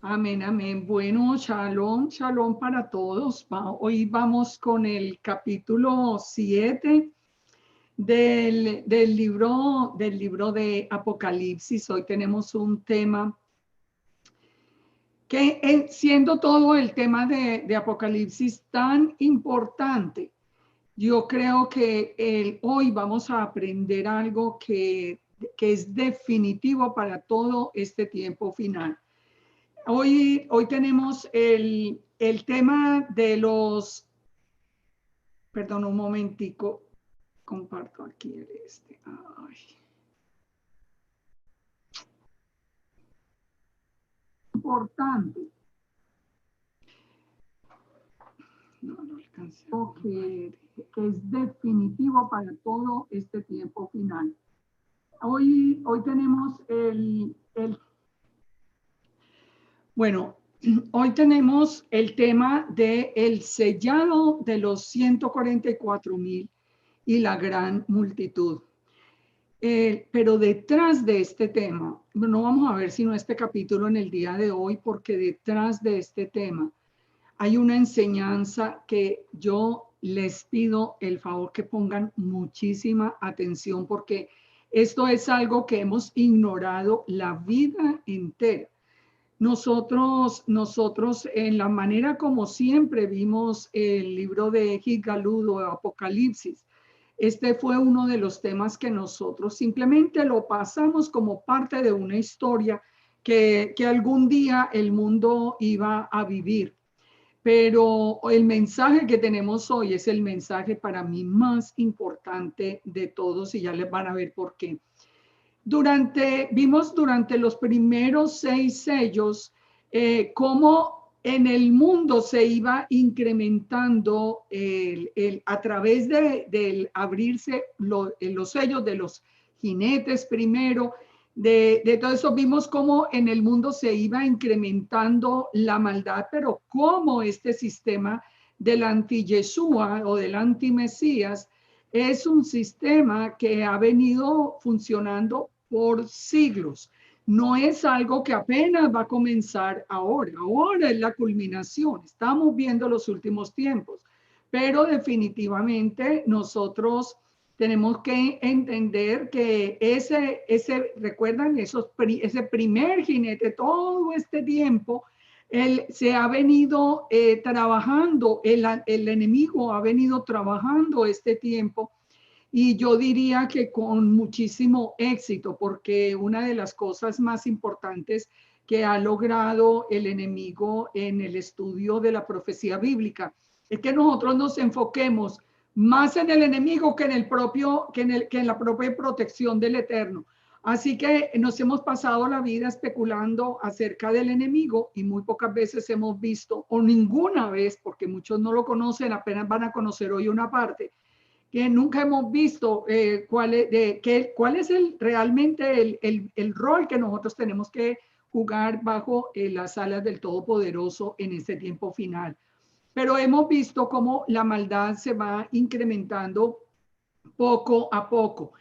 Amén, amén. Bueno, shalom, shalom para todos. Hoy vamos con el capítulo 7 del libro de Apocalipsis. Hoy tenemos un tema que, siendo todo el tema de Apocalipsis tan importante, yo creo que hoy vamos a aprender algo que es definitivo para todo este tiempo final. Hoy tenemos el tema de los, perdón, un momentico, comparto aquí Ay. Importante. No alcancé. Que es definitivo para todo este tiempo final. Hoy tenemos bueno, hoy tenemos el tema de el sellado de los 144,000 y la gran multitud. Pero detrás de este tema, no vamos a ver sino este capítulo en el día de hoy, porque detrás de este tema hay una enseñanza que yo les pido el favor que pongan muchísima atención, porque esto es algo que hemos ignorado la vida entera. Nosotros en la manera como siempre vimos el libro de Gigalud o Apocalipsis, este fue uno de los temas que nosotros simplemente lo pasamos como parte de una historia que algún día el mundo iba a vivir. Pero el mensaje que tenemos hoy es el mensaje para mí más importante de todos y ya les van a ver por qué. Vimos durante los primeros 6 sellos cómo en el mundo se iba incrementando a través del abrirse los sellos de los jinetes primero. De todo eso vimos cómo en el mundo se iba incrementando la maldad, pero cómo este sistema del anti-Yeshua o del anti-Mesías es un sistema que ha venido funcionando por siglos. No es algo que apenas va a comenzar ahora. Ahora es la culminación. Estamos viendo los últimos tiempos. Pero definitivamente nosotros tenemos que entender que recuerdan, ese primer jinete, todo este tiempo, se ha venido trabajando, el enemigo ha venido trabajando este tiempo, y yo diría que con muchísimo éxito, porque una de las cosas más importantes que ha logrado el enemigo en el estudio de la profecía bíblica es que nosotros nos enfoquemos más en el enemigo que en la propia protección del Eterno. Así que nos hemos pasado la vida especulando acerca del enemigo y muy pocas veces hemos visto, o ninguna vez, porque muchos no lo conocen, apenas van a conocer hoy una parte, que nunca hemos visto cuál es realmente el rol que nosotros tenemos que jugar bajo las alas del Todopoderoso en este tiempo final. Pero hemos visto cómo la maldad se va incrementando poco a poco.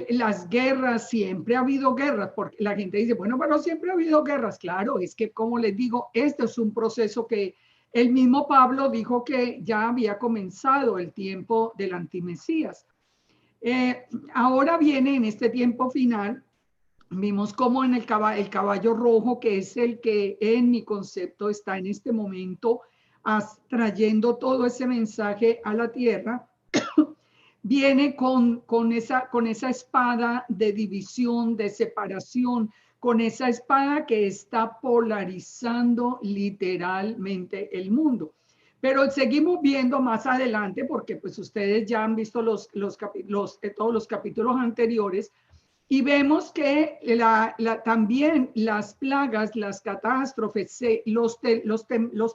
Las guerras, siempre ha habido guerras, porque la gente dice, bueno, pero siempre ha habido guerras. Claro, es que como les digo, este es un proceso que el mismo Pablo dijo que ya había comenzado el tiempo del antimesías. Ahora viene en este tiempo final, vimos cómo en el caballo rojo, que es el que en mi concepto está en este momento trayendo todo ese mensaje a la tierra, viene con esa espada de división, de separación, con esa espada que está polarizando literalmente el mundo. Pero seguimos viendo más adelante, porque pues ustedes ya han visto todos los capítulos anteriores, y vemos que también las plagas, las catástrofes, los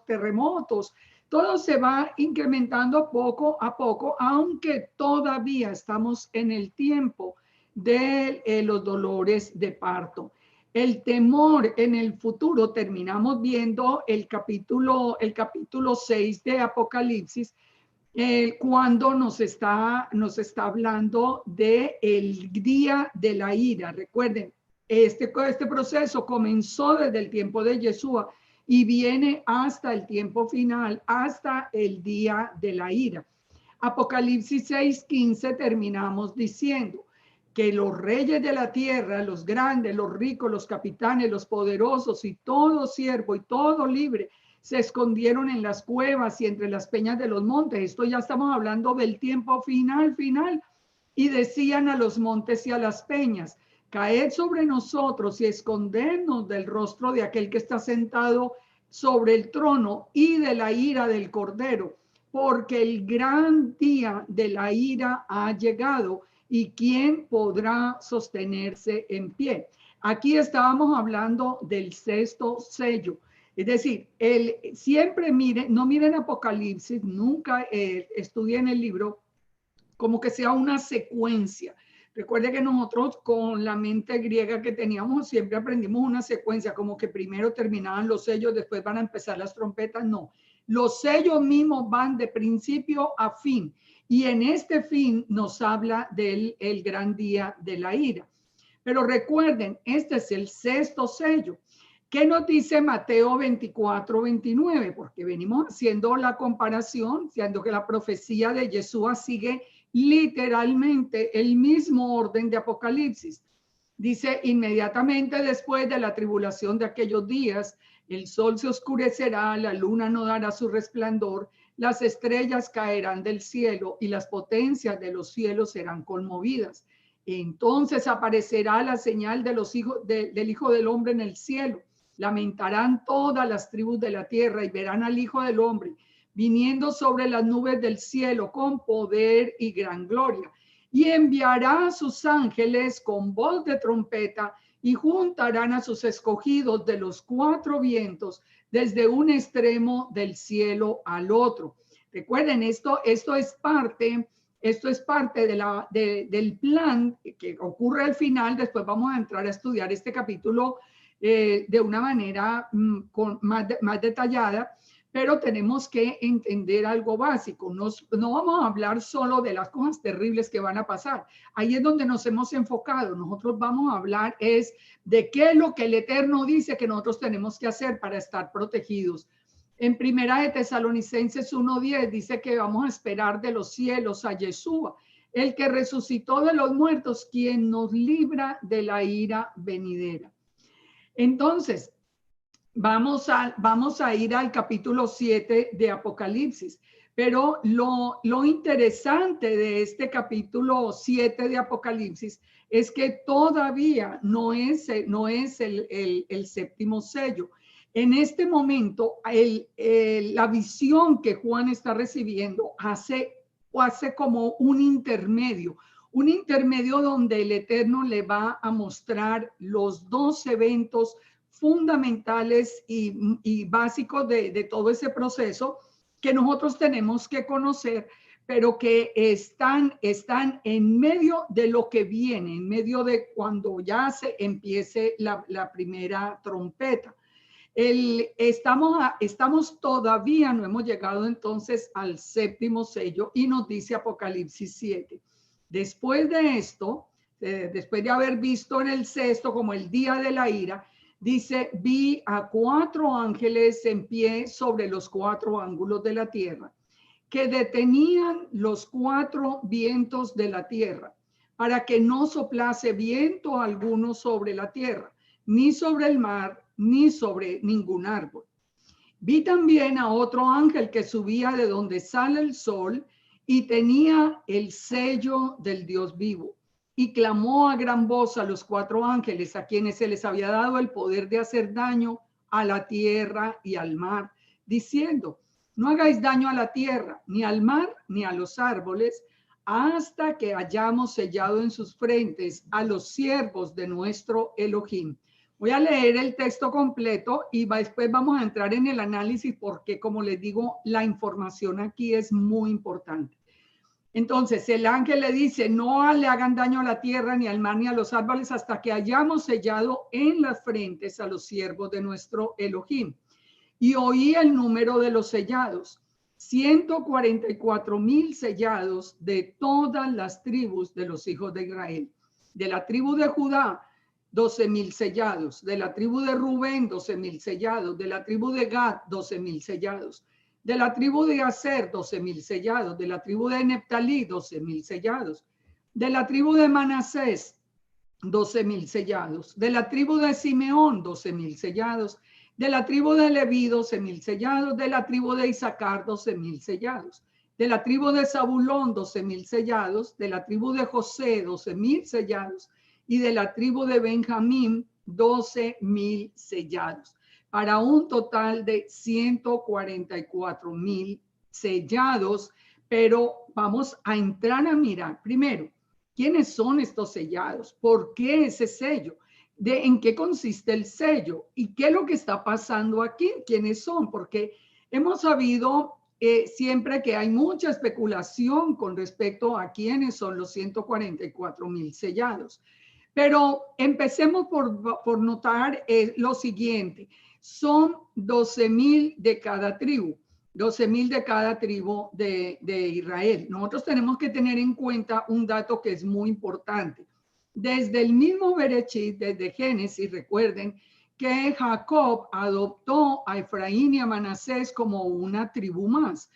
terremotos, todo se va incrementando poco a poco, aunque todavía estamos en el tiempo de los dolores de parto. El temor en el futuro, terminamos viendo el capítulo 6 de Apocalipsis, cuando nos está hablando del día de la ira. Recuerden, Este proceso comenzó desde el tiempo de Yeshua y viene hasta el tiempo final, hasta el día de la ira. Apocalipsis 6:15 terminamos diciendo que los reyes de la tierra, los grandes, los ricos, los capitanes, los poderosos y todo siervo y todo libre se escondieron en las cuevas y entre las peñas de los montes. Esto ya estamos hablando del tiempo final. Y decían a los montes y a las peñas: caed sobre nosotros y escondernos del rostro de aquel que está sentado sobre el trono y de la ira del Cordero, porque el gran día de la ira ha llegado, y quién podrá sostenerse en pie. Aquí estábamos hablando del sexto sello. Es decir, siempre no miren Apocalipsis, nunca estudien el libro como que sea una secuencia. Recuerde que nosotros con la mente griega que teníamos siempre aprendimos una secuencia, como que primero terminaban los sellos, después van a empezar las trompetas. No, los sellos mismos van de principio a fin, y en este fin nos habla del gran día de la ira. Pero recuerden, este es el sexto sello. ¿Qué nos dice Mateo 24:29? Porque venimos haciendo la comparación, siendo que la profecía de Yeshua sigue literalmente el mismo orden de Apocalipsis. Dice: inmediatamente después de la tribulación de aquellos días, el sol se oscurecerá, la luna no dará su resplandor, las estrellas caerán del cielo y las potencias de los cielos serán conmovidas. Entonces aparecerá la señal de los hijos del Hijo del Hombre en el cielo. Lamentarán todas las tribus de la tierra y verán al Hijo del Hombre viniendo sobre las nubes del cielo con poder y gran gloria. Y enviará a sus ángeles con voz de trompeta y juntarán a sus escogidos de los cuatro vientos desde un extremo del cielo al otro. Recuerden, esto es parte del plan que ocurre al final. Después vamos a entrar a estudiar este capítulo de una manera más detallada, pero tenemos que entender algo básico. No vamos a hablar solo de las cosas terribles que van a pasar. Ahí es donde nos hemos enfocado. Nosotros vamos a hablar es de qué es lo que el Eterno dice que nosotros tenemos que hacer para estar protegidos. En Primera de Tesalonicenses 1:10 dice que vamos a esperar de los cielos a Yeshua, el que resucitó de los muertos, quien nos libra de la ira venidera. Entonces, vamos a ir al capítulo 7 de Apocalipsis, pero lo interesante de este capítulo 7 de Apocalipsis es que todavía no es el séptimo sello. En este momento, la visión que Juan está recibiendo hace como un intermedio donde el Eterno le va a mostrar los dos eventos fundamentales y básicos de todo ese proceso que nosotros tenemos que conocer, pero que están en medio de lo que viene, en medio de cuando ya se empiece la primera trompeta. Estamos todavía, no hemos llegado entonces al séptimo sello, y nos dice Apocalipsis 7. Después de esto, después de haber visto en el sexto como el día de la ira, dice: vi a cuatro ángeles en pie sobre los cuatro ángulos de la tierra, que detenían los cuatro vientos de la tierra, para que no soplase viento alguno sobre la tierra, ni sobre el mar, ni sobre ningún árbol. Vi también a otro ángel que subía de donde sale el sol y tenía el sello del Dios vivo, y clamó a gran voz a los cuatro ángeles a quienes se les había dado el poder de hacer daño a la tierra y al mar, diciendo: no hagáis daño a la tierra, ni al mar, ni a los árboles, hasta que hayamos sellado en sus frentes a los siervos de nuestro Elohim. Voy a leer el texto completo y después vamos a entrar en el análisis, porque, como les digo, la información aquí es muy importante. Entonces el ángel le dice: no le hagan daño a la tierra, ni al mar, ni a los árboles, hasta que hayamos sellado en las frentes a los siervos de nuestro Elohim. Y oí el número de los sellados: 144,000 sellados de todas las tribus de los hijos de Israel. De la tribu de Judá 12,000 sellados. De la tribu de Rubén, 12,000 sellados. De la tribu de Gad, 12,000 sellados. De la tribu de Aser, 12,000 sellados. De la tribu de Neftalí, 12,000 sellados. De la tribu de Manasés, 12,000 sellados. De la tribu de Simeón, 12,000 sellados. De la tribu de Leví, 12,000 sellados. De la tribu de Isaacar, 12,000 sellados. De la tribu de Zabulón, 12,000 sellados. De la tribu de José, 12,000 sellados. Y de la tribu de Benjamín, 12,000 sellados. Para un total de 144,000 sellados. Pero vamos a entrar a mirar primero, ¿quiénes son estos sellados? ¿Por qué ese sello? ¿En qué consiste el sello? ¿Y qué es lo que está pasando aquí? ¿Quiénes son? Porque hemos sabido siempre que hay mucha especulación con respecto a quiénes son los 144,000 sellados. Pero empecemos por notar lo siguiente. Son 12,000 de cada tribu. 12,000 de cada tribu de Israel. Nosotros tenemos que tener en cuenta un dato que es muy importante. Desde el mismo Berechit, desde Génesis, recuerden que Jacob adoptó a Efraín y a Manasés como una tribu más.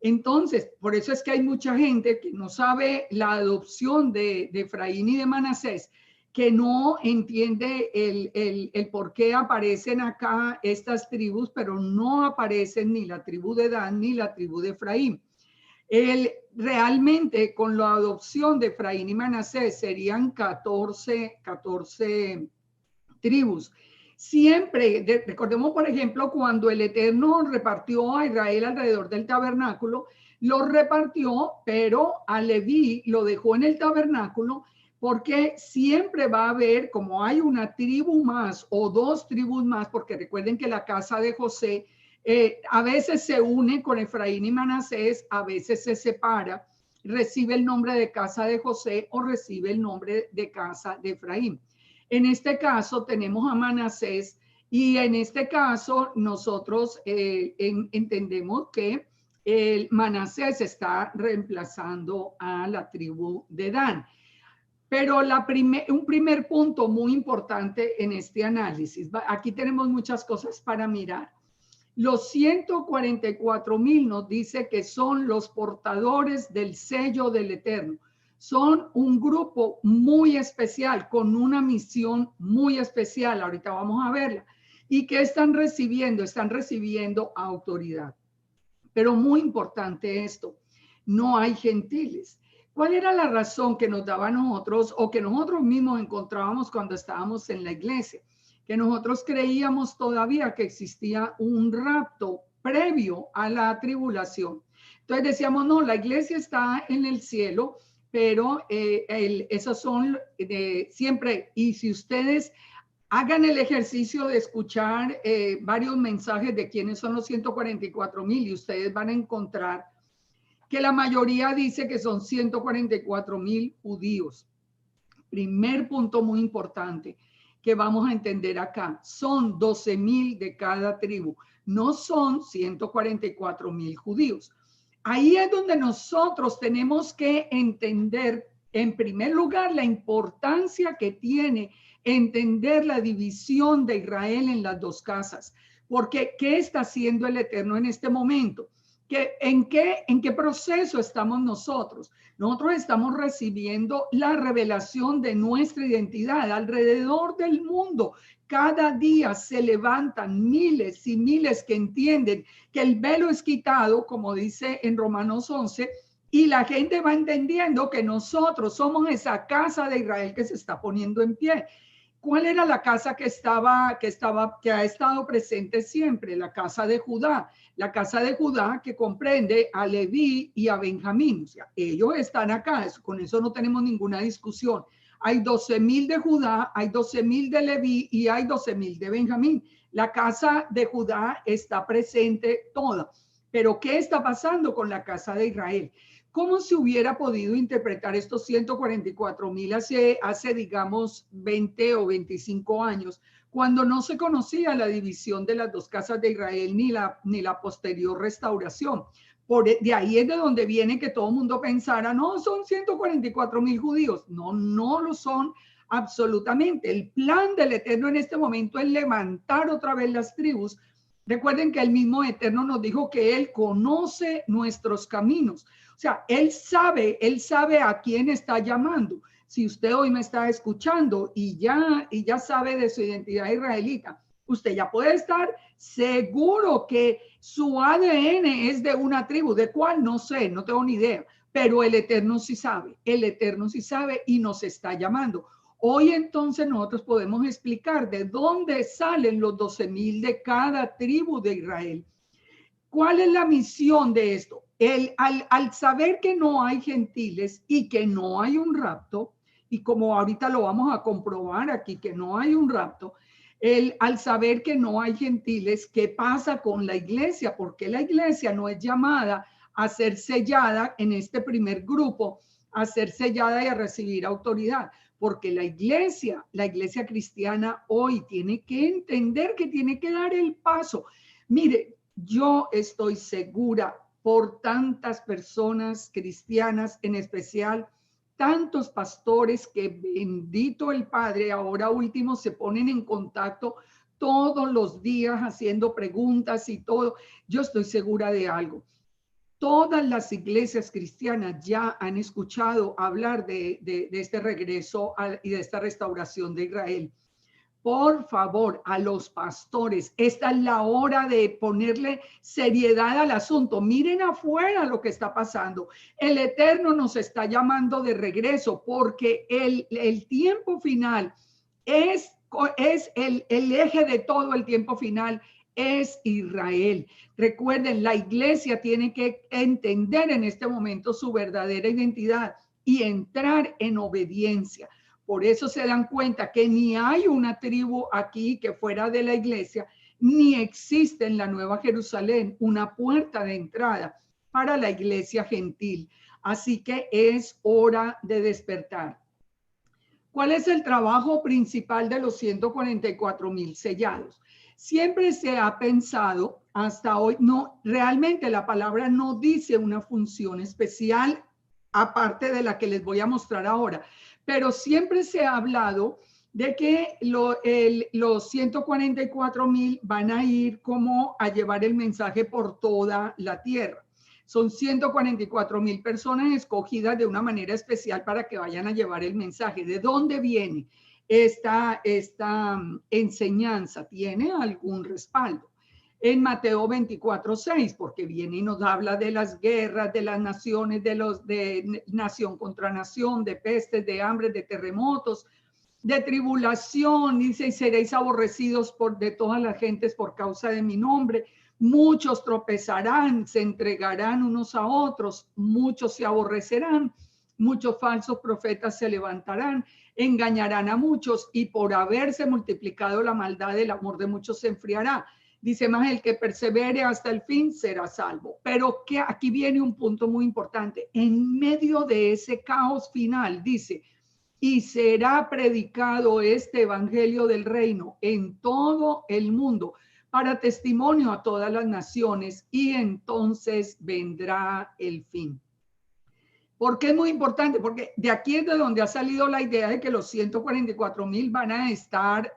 Entonces, por eso es que hay mucha gente que no sabe la adopción de Efraín y de Manasés, que no entiende el por qué aparecen acá estas tribus, pero no aparecen ni la tribu de Dan ni la tribu de Efraín. Realmente con la adopción de Efraín y Manasés serían 14 tribus. Siempre, recordemos por ejemplo, cuando el Eterno repartió a Israel alrededor del tabernáculo, lo repartió, pero a Leví lo dejó en el tabernáculo, porque siempre va a haber, como hay una tribu más o dos tribus más, porque recuerden que la casa de José a veces se une con Efraín y Manasés, a veces se separa, recibe el nombre de casa de José o recibe el nombre de casa de Efraín. En este caso tenemos a Manasés y en este caso nosotros entendemos que el Manasés está reemplazando a la tribu de Dan. Pero un primer punto muy importante en este análisis, aquí tenemos muchas cosas para mirar. Los 144,000 nos dice que son los portadores del sello del Eterno. Son un grupo muy especial, con una misión muy especial. Ahorita vamos a verla. ¿Y qué están recibiendo? Están recibiendo autoridad. Pero muy importante esto, no hay gentiles. ¿Cuál era la razón que nos daba a nosotros o que nosotros mismos encontrábamos cuando estábamos en la iglesia? Que nosotros creíamos todavía que existía un rapto previo a la tribulación. Entonces decíamos, no, la iglesia está en el cielo, pero esos son siempre, y si ustedes hagan el ejercicio de escuchar varios mensajes de quiénes son los 144,000 y ustedes van a encontrar que la mayoría dice que son 144,000 judíos. Primer punto muy importante que vamos a entender acá, son 12,000 de cada tribu, no son 144,000 judíos. Ahí es donde nosotros tenemos que entender, en primer lugar, la importancia que tiene entender la división de Israel en las dos casas. Porque, ¿qué está haciendo el Eterno en este momento? ¿En qué proceso estamos nosotros? Nosotros estamos recibiendo la revelación de nuestra identidad alrededor del mundo. Cada día se levantan miles y miles que entienden que el velo es quitado, como dice en Romanos 11, y la gente va entendiendo que nosotros somos esa casa de Israel que se está poniendo en pie. ¿Cuál era la casa que ha estado presente siempre? La casa de Judá. La casa de Judá que comprende a Leví y a Benjamín. O sea, ellos están acá, con eso no tenemos ninguna discusión. Hay 12,000 de Judá, hay 12,000 de Leví y hay 12,000 de Benjamín. La casa de Judá está presente toda. Pero ¿qué está pasando con la casa de Israel? ¿Cómo se hubiera podido interpretar estos 144,000 hace, digamos, 20 o 25 años, cuando no se conocía la división de las dos casas de Israel ni la posterior restauración? De ahí es de donde viene que todo el mundo pensara, no, son 144,000 judíos. No, no lo son absolutamente. El plan del Eterno en este momento es levantar otra vez las tribus. Recuerden que el mismo Eterno nos dijo que Él conoce nuestros caminos. O sea, Él sabe a quién está llamando. Si usted hoy me está escuchando y ya sabe de su identidad israelita, usted ya puede estar seguro que su ADN es de una tribu. ¿De cuál? No sé, no tengo ni idea. Pero el Eterno sí sabe. El Eterno sí sabe y nos está llamando. Hoy entonces nosotros podemos explicar de dónde salen los 12,000 de cada tribu de Israel. ¿Cuál es la misión de esto? Al saber que no hay gentiles y que no hay un rapto, y como ahorita lo vamos a comprobar aquí que no hay un rapto, al saber que no hay gentiles, ¿qué pasa con la iglesia? Porque la iglesia no es llamada a ser sellada en este primer grupo, a ser sellada y a recibir autoridad. Porque la iglesia cristiana hoy tiene que entender que tiene que dar el paso. Mire, yo estoy segura por tantas personas cristianas, en especial tantos pastores que bendito el Padre, ahora último se ponen en contacto todos los días haciendo preguntas y todo. Yo estoy segura de algo. Todas las iglesias cristianas ya han escuchado hablar de este regreso y de esta restauración de Israel. Por favor, a los pastores, esta es la hora de ponerle seriedad al asunto. Miren afuera lo que está pasando. El Eterno nos está llamando de regreso porque el tiempo final es el eje de todo el tiempo final. Es Israel. Recuerden, la iglesia tiene que entender en este momento su verdadera identidad y entrar en obediencia. Por eso se dan cuenta que ni hay una tribu aquí que fuera de la iglesia, ni existe en la Nueva Jerusalén una puerta de entrada para la iglesia gentil. Así que es hora de despertar. ¿Cuál es el trabajo principal de los 144,000 sellados? Siempre se ha pensado, hasta hoy, no, realmente la palabra no dice una función especial aparte de la que les voy a mostrar ahora, pero siempre se ha hablado de que los 144,000 van a ir como a llevar el mensaje por toda la tierra. Son 144,000 personas escogidas de una manera especial para que vayan a llevar el mensaje. ¿De dónde viene esta enseñanza? ¿Tiene algún respaldo? En Mateo 24:6, porque viene y nos habla de las guerras, de las naciones, de nación contra nación, de pestes, de hambre, de terremotos, de tribulación. Dice, y seréis aborrecidos de todas las gentes por causa de mi nombre. Muchos tropezarán, se entregarán unos a otros, muchos se aborrecerán, muchos falsos profetas se levantarán, engañarán a muchos, y por haberse multiplicado la maldad, el amor de muchos se enfriará. Dice más, el que persevere hasta el fin será salvo. Pero que aquí viene un punto muy importante. En medio de ese caos final, dice, y será predicado este evangelio del reino en todo el mundo para testimonio a todas las naciones, y entonces vendrá el fin. ¿Por qué es muy importante? Porque de aquí es de donde ha salido la idea de que los 144,000 van a estar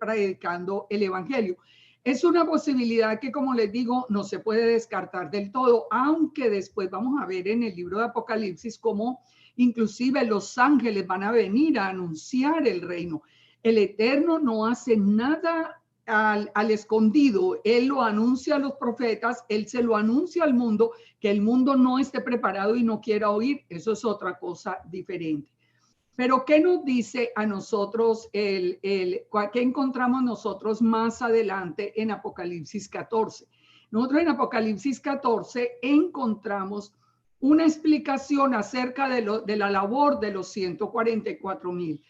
predicando el evangelio. Es una posibilidad que, como les digo, no se puede descartar del todo, aunque después vamos a ver en el libro de Apocalipsis cómo inclusive los ángeles van a venir a anunciar el reino. El Eterno no hace nada al escondido. Él lo anuncia a los profetas, él se lo anuncia al mundo. Que el mundo no esté preparado y no quiera oír, eso es otra cosa diferente. Pero ¿qué nos dice a nosotros, qué encontramos nosotros más adelante en Apocalipsis 14? Nosotros en Apocalipsis 14 encontramos una explicación acerca de la labor de los 144,000.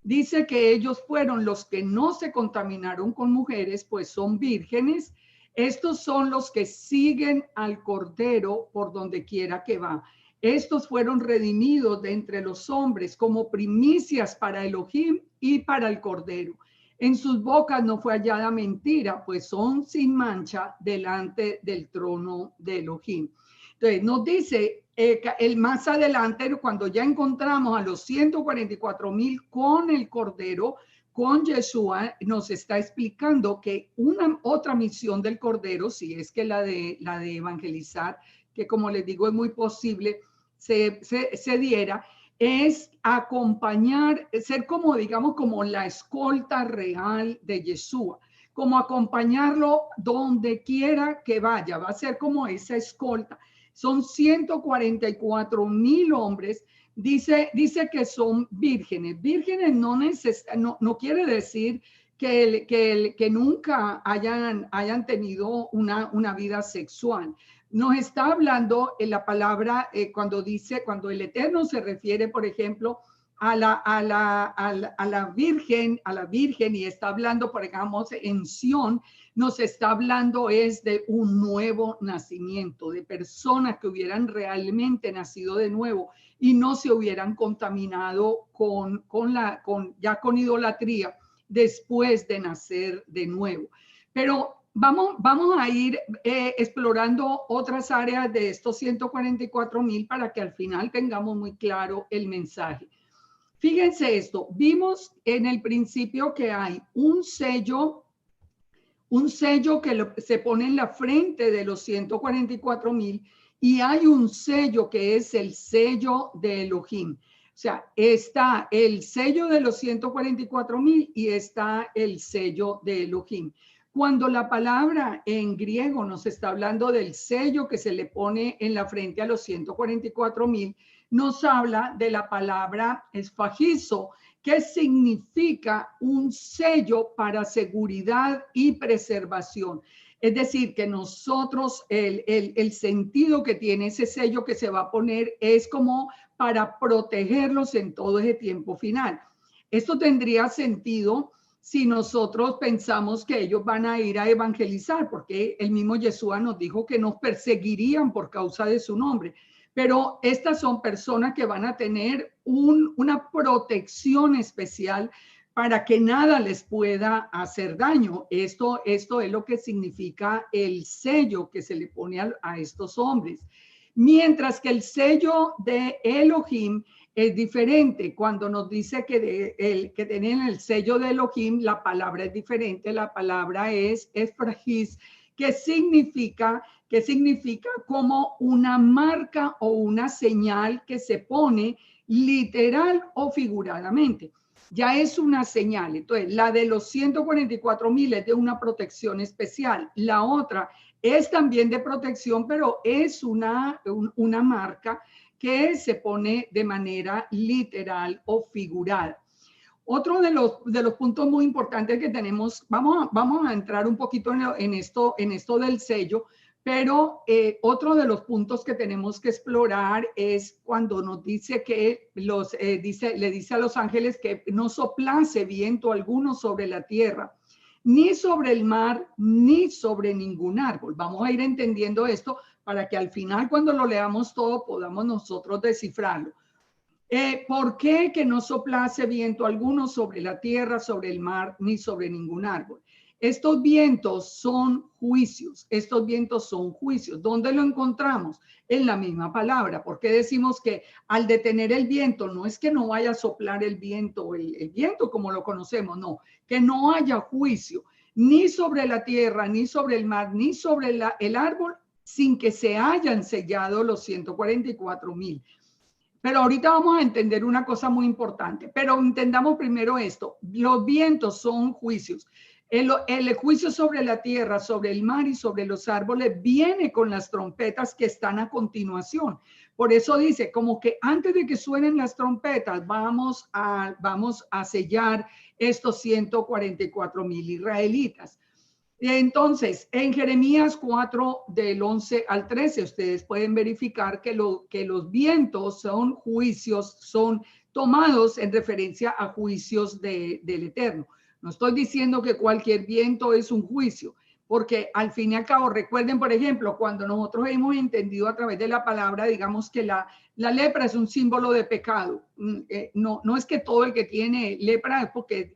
Dice que ellos fueron los que no se contaminaron con mujeres, pues son vírgenes. Estos son los que siguen al Cordero por donde quiera que va. Estos fueron redimidos de entre los hombres como primicias para Elohim y para el Cordero. En sus bocas no fue hallada mentira, pues son sin mancha delante del trono de Elohim. Entonces nos dice el más adelante, cuando ya encontramos a los 144,000 con el Cordero, con Yeshua, nos está explicando que una otra misión del Cordero, si es que la de evangelizar, que como les digo es muy posible, se diera, es acompañar, ser como, digamos, como la escolta real de Yeshua, como acompañarlo donde quiera que vaya, va a ser como esa escolta. Son 144,000 hombres. Dice que son vírgenes. Vírgenes no quiere decir que nunca hayan tenido una vida sexual. Nos está hablando en la palabra cuando el Eterno se refiere, por ejemplo, a la virgen, y está hablando, por ejemplo, en Sión, nos está hablando es de un nuevo nacimiento, de personas que hubieran realmente nacido de nuevo y no se hubieran contaminado con idolatría después de nacer de nuevo. Pero vamos a ir explorando otras áreas de estos 144,000 para que al final tengamos muy claro el mensaje. Fíjense esto, vimos en el principio que hay un sello que se pone en la frente de los 144,000 y hay un sello que es el sello de Elohim. O sea, está el sello de los 144,000 y está el sello de Elohim. Cuando la palabra en griego nos está hablando del sello que se le pone en la frente a los 144,000, nos habla de la palabra esfagizo, que significa un sello para seguridad y preservación. Es decir, que nosotros, el sentido que tiene ese sello que se va a poner es como para protegerlos en todo ese tiempo final. Esto tendría sentido si nosotros pensamos que ellos van a ir a evangelizar, porque el mismo Yeshua nos dijo que nos perseguirían por causa de su nombre. Pero estas son personas que van a tener una protección especial para que nada les pueda hacer daño. Esto es lo que significa el sello que se le pone a estos hombres. Mientras que el sello de Elohim es diferente. Cuando nos dice que tienen el sello de Elohim, la palabra es diferente. La palabra es efragis, que significa como una marca o una señal que se pone literal o figuradamente. Ya es una señal. Entonces, la de los 144,000 es de una protección especial. La otra es también de protección, pero es una marca que se pone de manera literal o figurada. Otro de los puntos muy importantes que tenemos, vamos a entrar un poquito en esto del sello, pero otro de los puntos que tenemos que explorar es cuando nos dice que le dice a los ángeles que no soplase viento alguno sobre la tierra, ni sobre el mar, ni sobre ningún árbol. Vamos a ir entendiendo esto para que al final, cuando lo leamos todo, podamos nosotros descifrarlo. ¿Por qué que no soplase viento alguno sobre la tierra, sobre el mar, ni sobre ningún árbol? Estos vientos son juicios. ¿Dónde lo encontramos? En la misma palabra. ¿Por qué decimos que al detener el viento, no es que no vaya a soplar el viento, el viento como lo conocemos, no, que no haya juicio, ni sobre la tierra, ni sobre el mar, ni sobre el árbol, sin que se hayan sellado los 144,000. Pero ahorita vamos a entender una cosa muy importante, pero entendamos primero esto. Los vientos son juicios. El juicio sobre la tierra, sobre el mar y sobre los árboles viene con las trompetas que están a continuación. Por eso dice, como que antes de que suenen las trompetas, vamos a sellar estos 144,000 israelitas. Entonces, en Jeremías 4, del 11 al 13, ustedes pueden verificar que los vientos son juicios, son tomados en referencia a juicios del Eterno. No estoy diciendo que cualquier viento es un juicio, porque al fin y al cabo, recuerden, por ejemplo, cuando nosotros hemos entendido a través de la palabra, digamos que la lepra es un símbolo de pecado. No es que todo el que tiene lepra es porque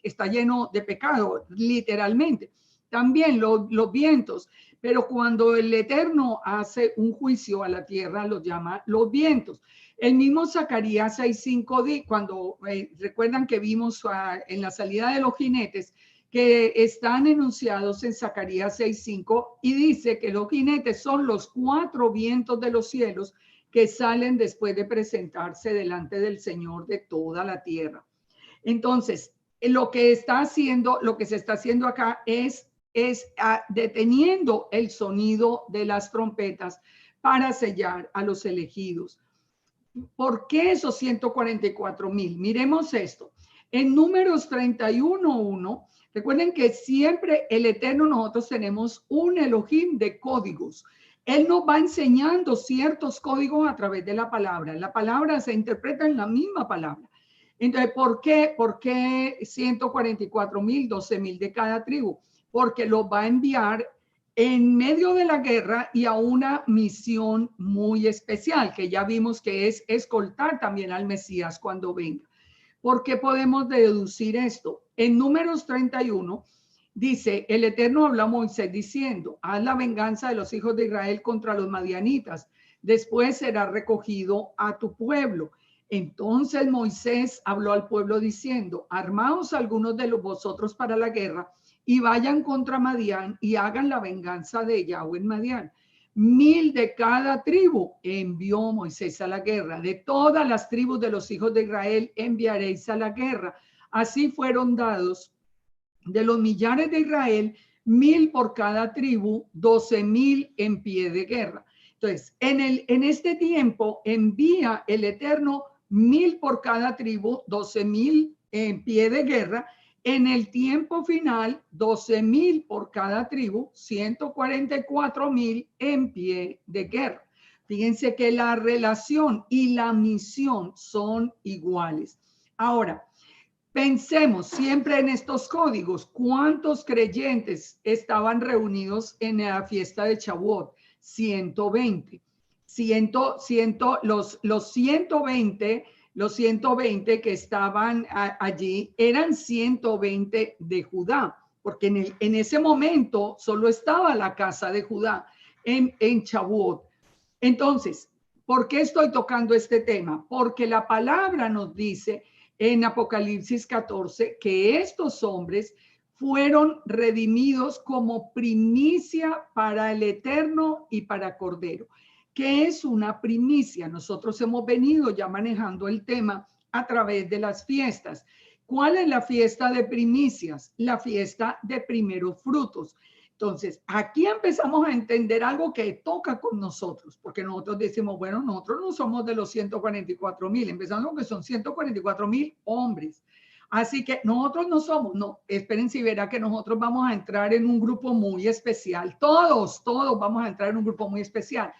está lleno de pecado, literalmente. también los vientos, pero cuando el Eterno hace un juicio a la tierra, los llama los vientos. El mismo Zacarías 6:5, cuando recuerdan que vimos en la salida de los jinetes, que están enunciados en Zacarías 6:5, y dice que los jinetes son los 4 vientos de los cielos que salen después de presentarse delante del Señor de toda la tierra. Entonces, lo que se está haciendo acá es deteniendo el sonido de las trompetas para sellar a los elegidos. ¿Por qué esos 144,000? Miremos esto. En Números 31:1, recuerden que siempre el Eterno, nosotros tenemos un Elohim de códigos. Él nos va enseñando ciertos códigos a través de la palabra. La palabra se interpreta en la misma palabra. Entonces, ¿por qué 144,000, 12,000 de cada tribu? Porque los va a enviar en medio de la guerra y a una misión muy especial, que ya vimos que es escoltar también al Mesías cuando venga. ¿Por qué podemos deducir esto? En Números 31 dice, el Eterno habló a Moisés diciendo, haz la venganza de los hijos de Israel contra los madianitas, después será recogido a tu pueblo. Entonces Moisés habló al pueblo diciendo, armaos algunos de vosotros para la guerra y vayan contra Madián y hagan la venganza de Yahweh en Madián. 1,000 de cada tribu envió Moisés a la guerra. De todas las tribus de los hijos de Israel enviaréis a la guerra. Así fueron dados de los millares de Israel, 1,000 por cada tribu, 12,000 en pie de guerra. Entonces, en este tiempo envía el Eterno 1,000 por cada tribu, 12,000 en pie de guerra. En el tiempo final, 12,000 por cada tribu, 144,000 en pie de guerra. Fíjense que la relación y la misión son iguales. Ahora, pensemos siempre en estos códigos. ¿Cuántos creyentes estaban reunidos en la fiesta de Shavuot? 120. Los 120 que estaban allí eran 120 de Judá, porque en ese momento solo estaba la casa de Judá en Shavuot. Entonces, ¿por qué estoy tocando este tema? Porque la palabra nos dice en Apocalipsis 14 que estos hombres fueron redimidos como primicia para el Eterno y para Cordero. ¿Qué es una primicia? Nosotros hemos venido ya manejando el tema a través de las fiestas. ¿Cuál es la fiesta de primicias? La fiesta de primeros frutos. Entonces, aquí empezamos a entender algo que toca con nosotros, porque nosotros decimos, bueno, nosotros no somos de los 144,000, empezando que son 144,000 hombres. Así que nosotros no somos, no, espérense y verá que nosotros vamos a entrar en un grupo muy especial. Todos vamos a entrar en un grupo muy especial.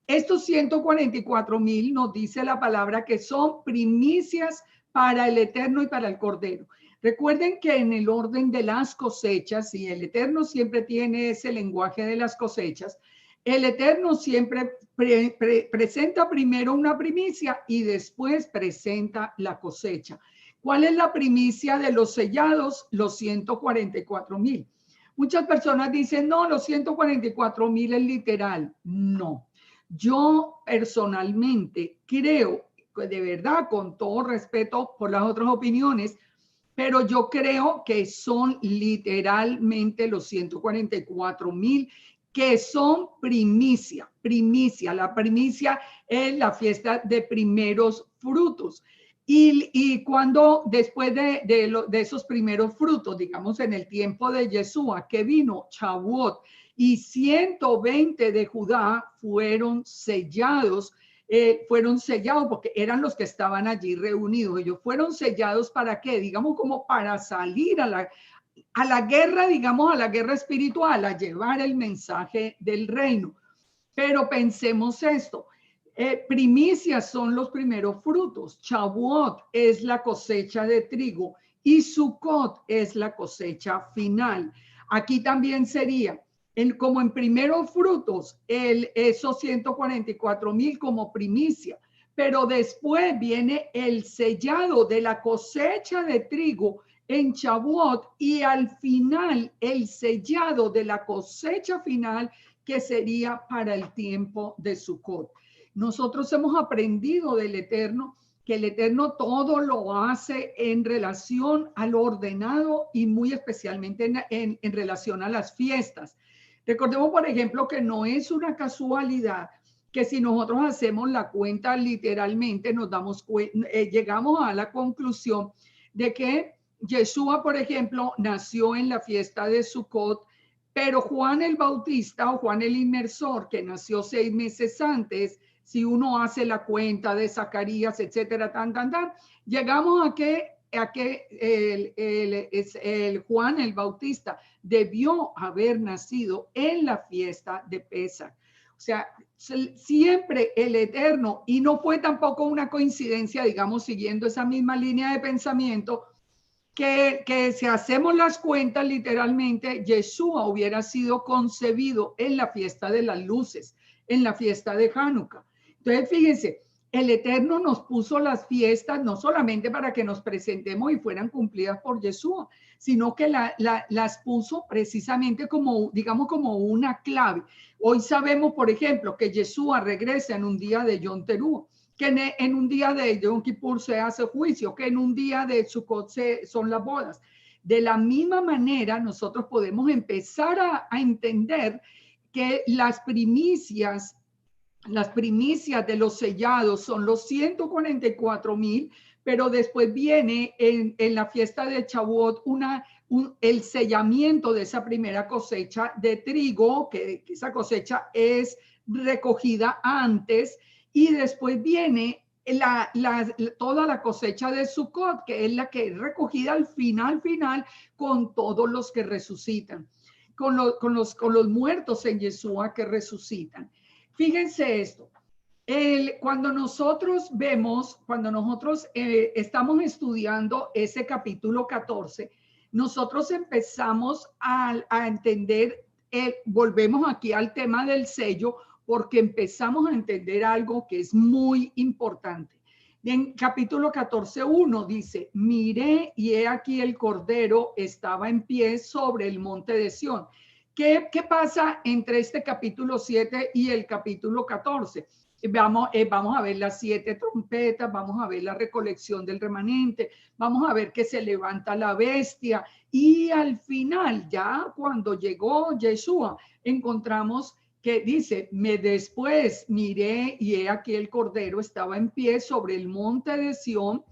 Estos 144,000 nos dice la palabra que son primicias para el Eterno y para el Cordero. Recuerden que en el orden de las cosechas, y el Eterno siempre tiene ese lenguaje de las cosechas, el Eterno siempre presenta primero una primicia y después presenta la cosecha. ¿Cuál es la primicia de los sellados? Los 144,000. Muchas personas dicen, no, los 144,000 es literal. No. Yo personalmente creo, de verdad, con todo respeto por las otras opiniones, pero yo creo que son literalmente los 144,000 que son primicia. La primicia es la fiesta de primeros frutos. Y cuando después de esos primeros frutos, digamos en el tiempo de Yeshua, que vino Shavuot, y 120 de Judá fueron sellados porque eran los que estaban allí reunidos. Ellos fueron sellados ¿para qué? Digamos como para salir a la guerra, digamos a la guerra espiritual, a llevar el mensaje del reino. Pero pensemos esto, primicias son los primeros frutos, Shavuot es la cosecha de trigo y Sukkot es la cosecha final. Aquí también sería como en primeros frutos, esos 144,000 como primicia, pero después viene el sellado de la cosecha de trigo en Shavuot, y al final el sellado de la cosecha final, que sería para el tiempo de Sukkot. Nosotros hemos aprendido del Eterno que el Eterno todo lo hace en relación al ordenado y muy especialmente en relación a las fiestas. Recordemos, por ejemplo, que no es una casualidad que si nosotros hacemos la cuenta literalmente, llegamos a la conclusión de que Yeshua, por ejemplo, nació en la fiesta de Sukkot, pero Juan el Bautista o Juan el Inmersor, que nació 6 meses antes, si uno hace la cuenta de Zacarías, etcétera, llegamos a que el Juan el Bautista debió haber nacido en la fiesta de Pesach. O sea, siempre el Eterno, y no fue tampoco una coincidencia, digamos, siguiendo esa misma línea de pensamiento, que si hacemos las cuentas literalmente, Yeshua hubiera sido concebido en la fiesta de las luces, en la fiesta de Hanukkah. Entonces, fíjense, el Eterno nos puso las fiestas no solamente para que nos presentemos y fueran cumplidas por Yeshua, sino que las puso precisamente como, digamos, como una clave. Hoy sabemos, por ejemplo, que Yeshua regresa en un día de Yom Teruah, que en un día de Yom Kippur se hace juicio, que en un día de Sukkot son las bodas. De la misma manera, nosotros podemos empezar a entender que las primicias de los sellados son los 144,000, pero después viene en la fiesta de Shavuot el sellamiento de esa primera cosecha de trigo, que esa cosecha es recogida antes, y después viene toda la cosecha de Sukkot, que es la que es recogida al final, con todos los que resucitan, con los muertos en Yeshua que resucitan. Fíjense esto, cuando nosotros estamos estudiando ese capítulo 14, nosotros empezamos a entender, volvemos aquí al tema del sello, porque empezamos a entender algo que es muy importante. En capítulo 14:1 dice, miré y he aquí el Cordero estaba en pie sobre el monte de Sión. ¿Qué pasa entre este capítulo 7 y el capítulo 14? Vamos a ver las 7 trompetas, vamos a ver la recolección del remanente, vamos a ver que se levanta la bestia, y al final, ya cuando llegó Yeshua, encontramos que dice, después miré y he aquí el Cordero estaba en pie sobre el monte de Sión.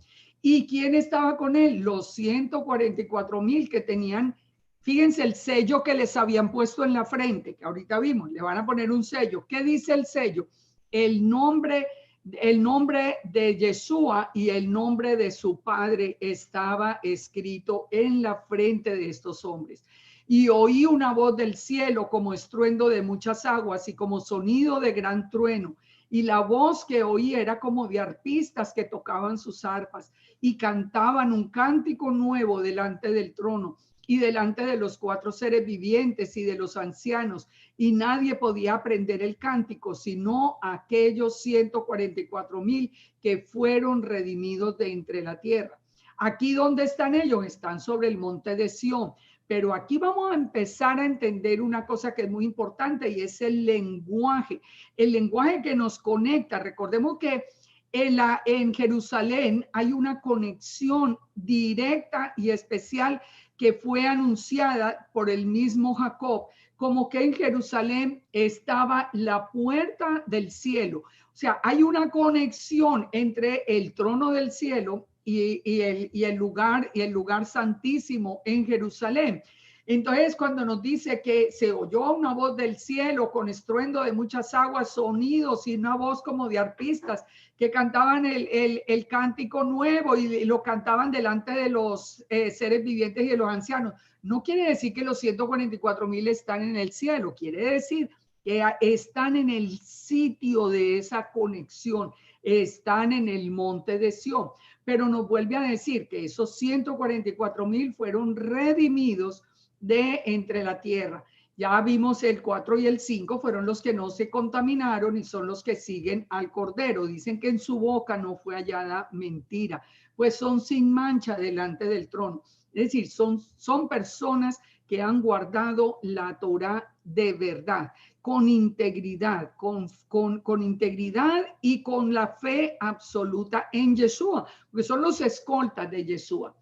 ¿Y quién estaba con él? Los 144,000 que tenían, fíjense el sello que les habían puesto en la frente, que ahorita vimos, le van a poner un sello. ¿Qué dice el sello? El nombre de Yeshua y el nombre de su padre estaba escrito en la frente de estos hombres. Y oí una voz del cielo como estruendo de muchas aguas y como sonido de gran trueno. Y la voz que oí era como de arpistas que tocaban sus arpas y cantaban un cántico nuevo delante del trono y delante de los 4 seres vivientes y de los ancianos. Y nadie podía aprender el cántico, sino aquellos 144,000 que fueron redimidos de entre la tierra. Aquí, ¿dónde están ellos? Están sobre el monte de Sión. Pero aquí vamos a empezar a entender una cosa que es muy importante, y es el lenguaje que nos conecta. Recordemos que en Jerusalén hay una conexión directa y especial que fue anunciada por el mismo Jacob, como que en Jerusalén estaba la puerta del cielo. O sea, hay una conexión entre el trono del cielo y el lugar santísimo en Jerusalén. Entonces, cuando nos dice que se oyó una voz del cielo con estruendo de muchas aguas, sonidos y una voz como de arpistas que cantaban el cántico nuevo y lo cantaban delante de los seres vivientes y de los ancianos, no quiere decir que los 144,000 están en el cielo, quiere decir que están en el sitio de esa conexión, están en el monte de Sión. Pero nos vuelve a decir que esos 144,000 fueron redimidos de entre la tierra. Ya vimos el 4 y el 5 fueron los que no se contaminaron y son los que siguen al Cordero. Dicen que en su boca no fue hallada mentira, pues son sin mancha delante del trono. Es decir, son personas que han guardado la Torá de verdad, con integridad, con integridad y con la fe absoluta en Yeshua, porque son los escoltas de Yeshua.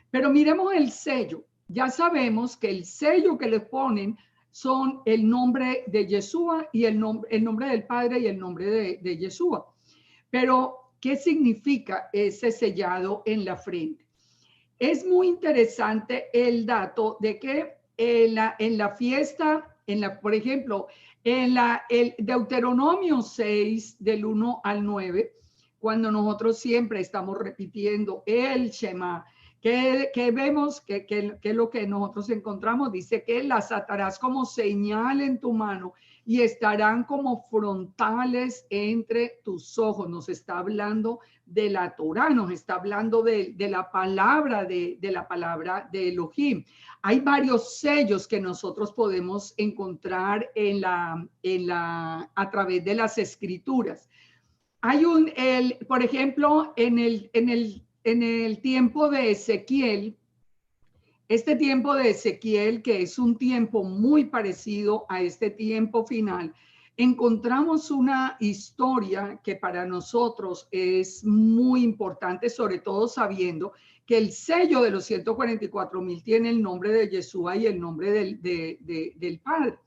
Pero miremos el sello. Ya sabemos que el sello que le ponen son el nombre de Yeshua y el nombre del Padre y el nombre de Yeshua. Pero, ¿qué significa ese sellado en la frente? Es muy interesante el dato de que en la fiesta, por ejemplo, el Deuteronomio 6, del 1 al 9, cuando nosotros siempre estamos repitiendo el Shema, que vemos que lo que nosotros encontramos, dice que las atarás como señal en tu mano y estarán como frontales entre tus ojos. Nos está hablando de la Torá, nos está hablando de la palabra de Elohim. Hay varios sellos que nosotros podemos encontrar a través de las escrituras. Hay por ejemplo, en el tiempo de Ezequiel, este tiempo de Ezequiel, que es un tiempo muy parecido a este tiempo final, encontramos una historia que para nosotros es muy importante, sobre todo sabiendo que el sello de los 144,000 tiene el nombre de Yeshua y el nombre del Padre.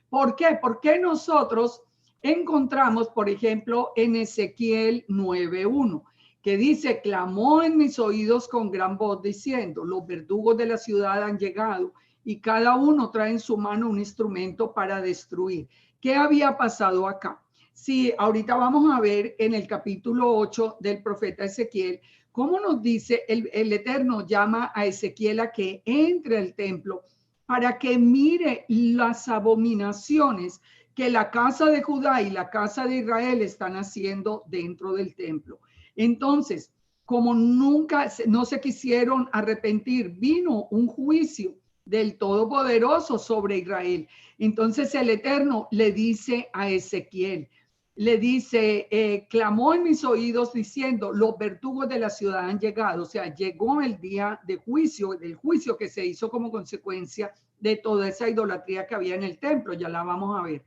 ¿Por qué? Porque nosotros encontramos, por ejemplo, en Ezequiel 9:1, que dice: clamó en mis oídos con gran voz diciendo, los verdugos de la ciudad han llegado y cada uno trae en su mano un instrumento para destruir. ¿Qué había pasado acá? Sí, ahorita vamos a ver en el capítulo 8 del profeta Ezequiel cómo nos dice el Eterno llama a Ezequiel a que entre al templo para que mire las abominaciones que la casa de Judá y la casa de Israel están haciendo dentro del templo. Entonces, como nunca no se quisieron arrepentir, vino un juicio del Todopoderoso sobre Israel. Entonces el Eterno le dice a Ezequiel, le dice, clamó en mis oídos diciendo, los verdugos de la ciudad han llegado. O sea, llegó el día de juicio, del juicio que se hizo como consecuencia de toda esa idolatría que había en el templo. Ya la vamos a ver.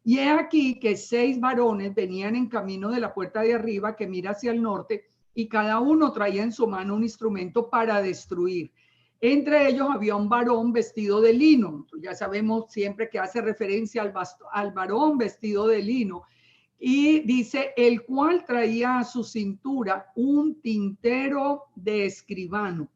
Y he aquí que 6 varones venían en camino de la puerta de arriba que mira hacia el norte y cada uno traía en su mano un instrumento para destruir. Entre ellos había un varón vestido de lino. Ya sabemos siempre que hace referencia al varón vestido de lino. Y dice, el cual traía a su cintura un tintero de escribano.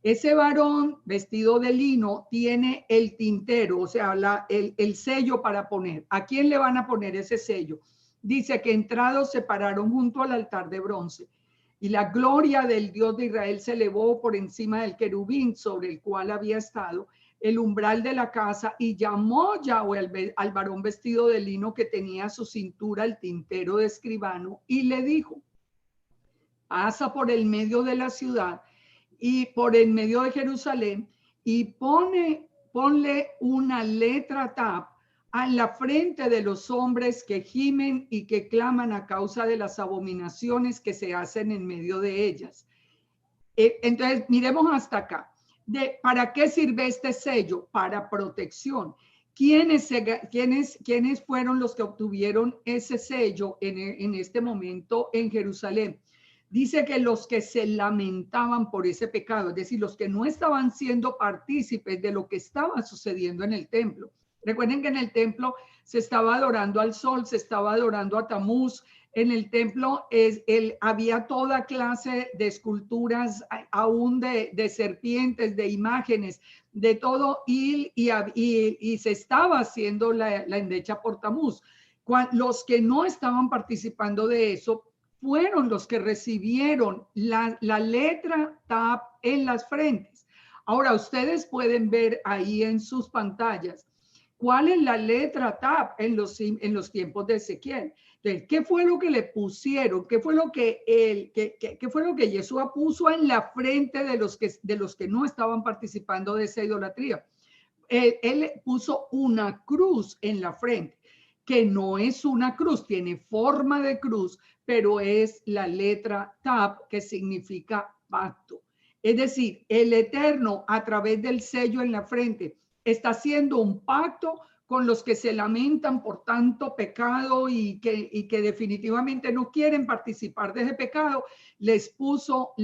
Ese varón vestido de lino tiene el tintero, o sea, el sello para poner. ¿A quién le van a poner ese sello? Dice que entrados se pararon junto al altar de bronce y la gloria del Dios de Israel se elevó por encima del querubín sobre el cual había estado el umbral de la casa y llamó Yahweh al varón vestido de lino que tenía a su cintura el tintero de escribano y le dijo, pasa por el medio de la ciudad y por el medio de Jerusalén y ponle una letra Tap a la frente de los hombres que gimen y que claman a causa de las abominaciones que se hacen en medio de ellas. Entonces, miremos hasta acá. ¿Para qué sirve este sello? Para protección. ¿Quiénes fueron los que obtuvieron ese sello en este momento en Jerusalén? Dice que los que se lamentaban por ese pecado, es decir, los que no estaban siendo partícipes de lo que estaba sucediendo en el templo. Recuerden que en el templo se estaba adorando al sol, se estaba adorando a Tamuz. En el templo había toda clase de esculturas, aún de serpientes, de imágenes, de todo, y se estaba haciendo la endecha por Tamuz. Los que no estaban participando de eso fueron los que recibieron la letra Tap en las frentes. Ahora, ustedes pueden ver ahí en sus pantallas cuál es la letra Tap en los tiempos de Ezequiel. Entonces, ¿qué fue lo que le pusieron? ¿Qué fue lo que Yeshua puso en la frente de los que no estaban participando de esa idolatría? Él puso una cruz en la frente, que no es una cruz, tiene forma de cruz, pero es la letra Tap, que significa pacto. Es decir, el Eterno a través del sello en la frente está haciendo un pacto con los que se lamentan por tanto pecado y que definitivamente no quieren participar de ese pecado. Les puso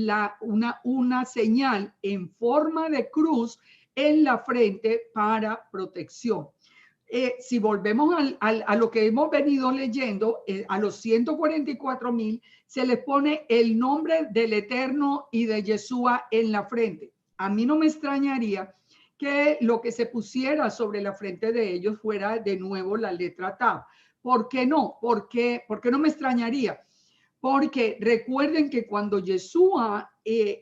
una señal en forma de cruz en la frente para protección. Si volvemos a lo que hemos venido leyendo, a los 144,000 se les pone el nombre del Eterno y de Yeshua en la frente. A mí no me extrañaría que lo que se pusiera sobre la frente de ellos fuera de nuevo la letra Tav. ¿Por qué no? ¿Por qué no me extrañaría? Porque recuerden que cuando Yeshua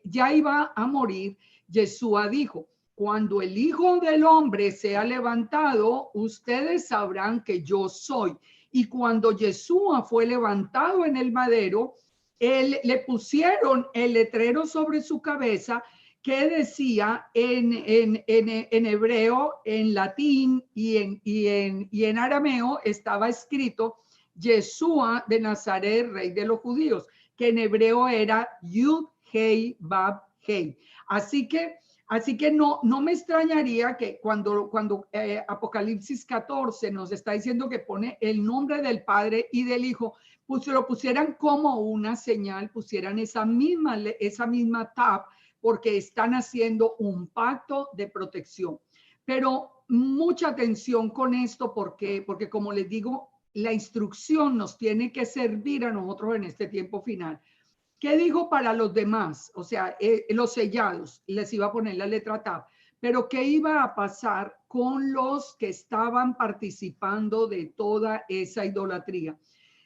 ya iba a morir, Yeshua dijo: cuando el Hijo del Hombre sea levantado, ustedes sabrán que yo soy. Y cuando Yeshua fue levantado en el madero, le pusieron el letrero sobre su cabeza que decía en hebreo, en latín y en arameo estaba escrito: Yeshua de Nazaret, rey de los judíos, que en hebreo era Yud Hei Bab Hei. Así que no me extrañaría que cuando Apocalipsis 14 nos está diciendo que pone el nombre del Padre y del Hijo, pues lo pusieran como una señal, pusieran esa misma Tav, porque están haciendo un pacto de protección. Pero mucha atención con esto, porque como les digo, la instrucción nos tiene que servir a nosotros en este tiempo final. ¿Qué dijo para los demás? O sea, los sellados, les iba a poner la letra Tav, pero ¿qué iba a pasar con los que estaban participando de toda esa idolatría?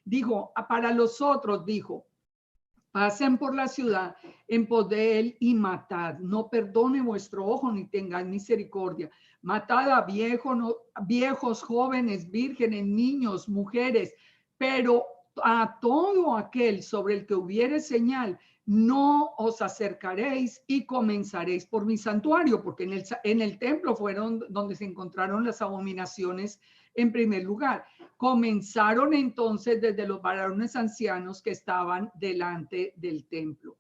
Dijo, para los otros, dijo: pasen por la ciudad en pos de él y matad. No perdone vuestro ojo ni tengan misericordia. Matad a viejos, jóvenes, vírgenes, niños, mujeres, pero a todo aquel sobre el que hubiere señal, no os acercaréis y comenzaréis por mi santuario, porque en el templo fueron donde se encontraron las abominaciones en primer lugar. Comenzaron entonces desde los varones ancianos que estaban delante del templo.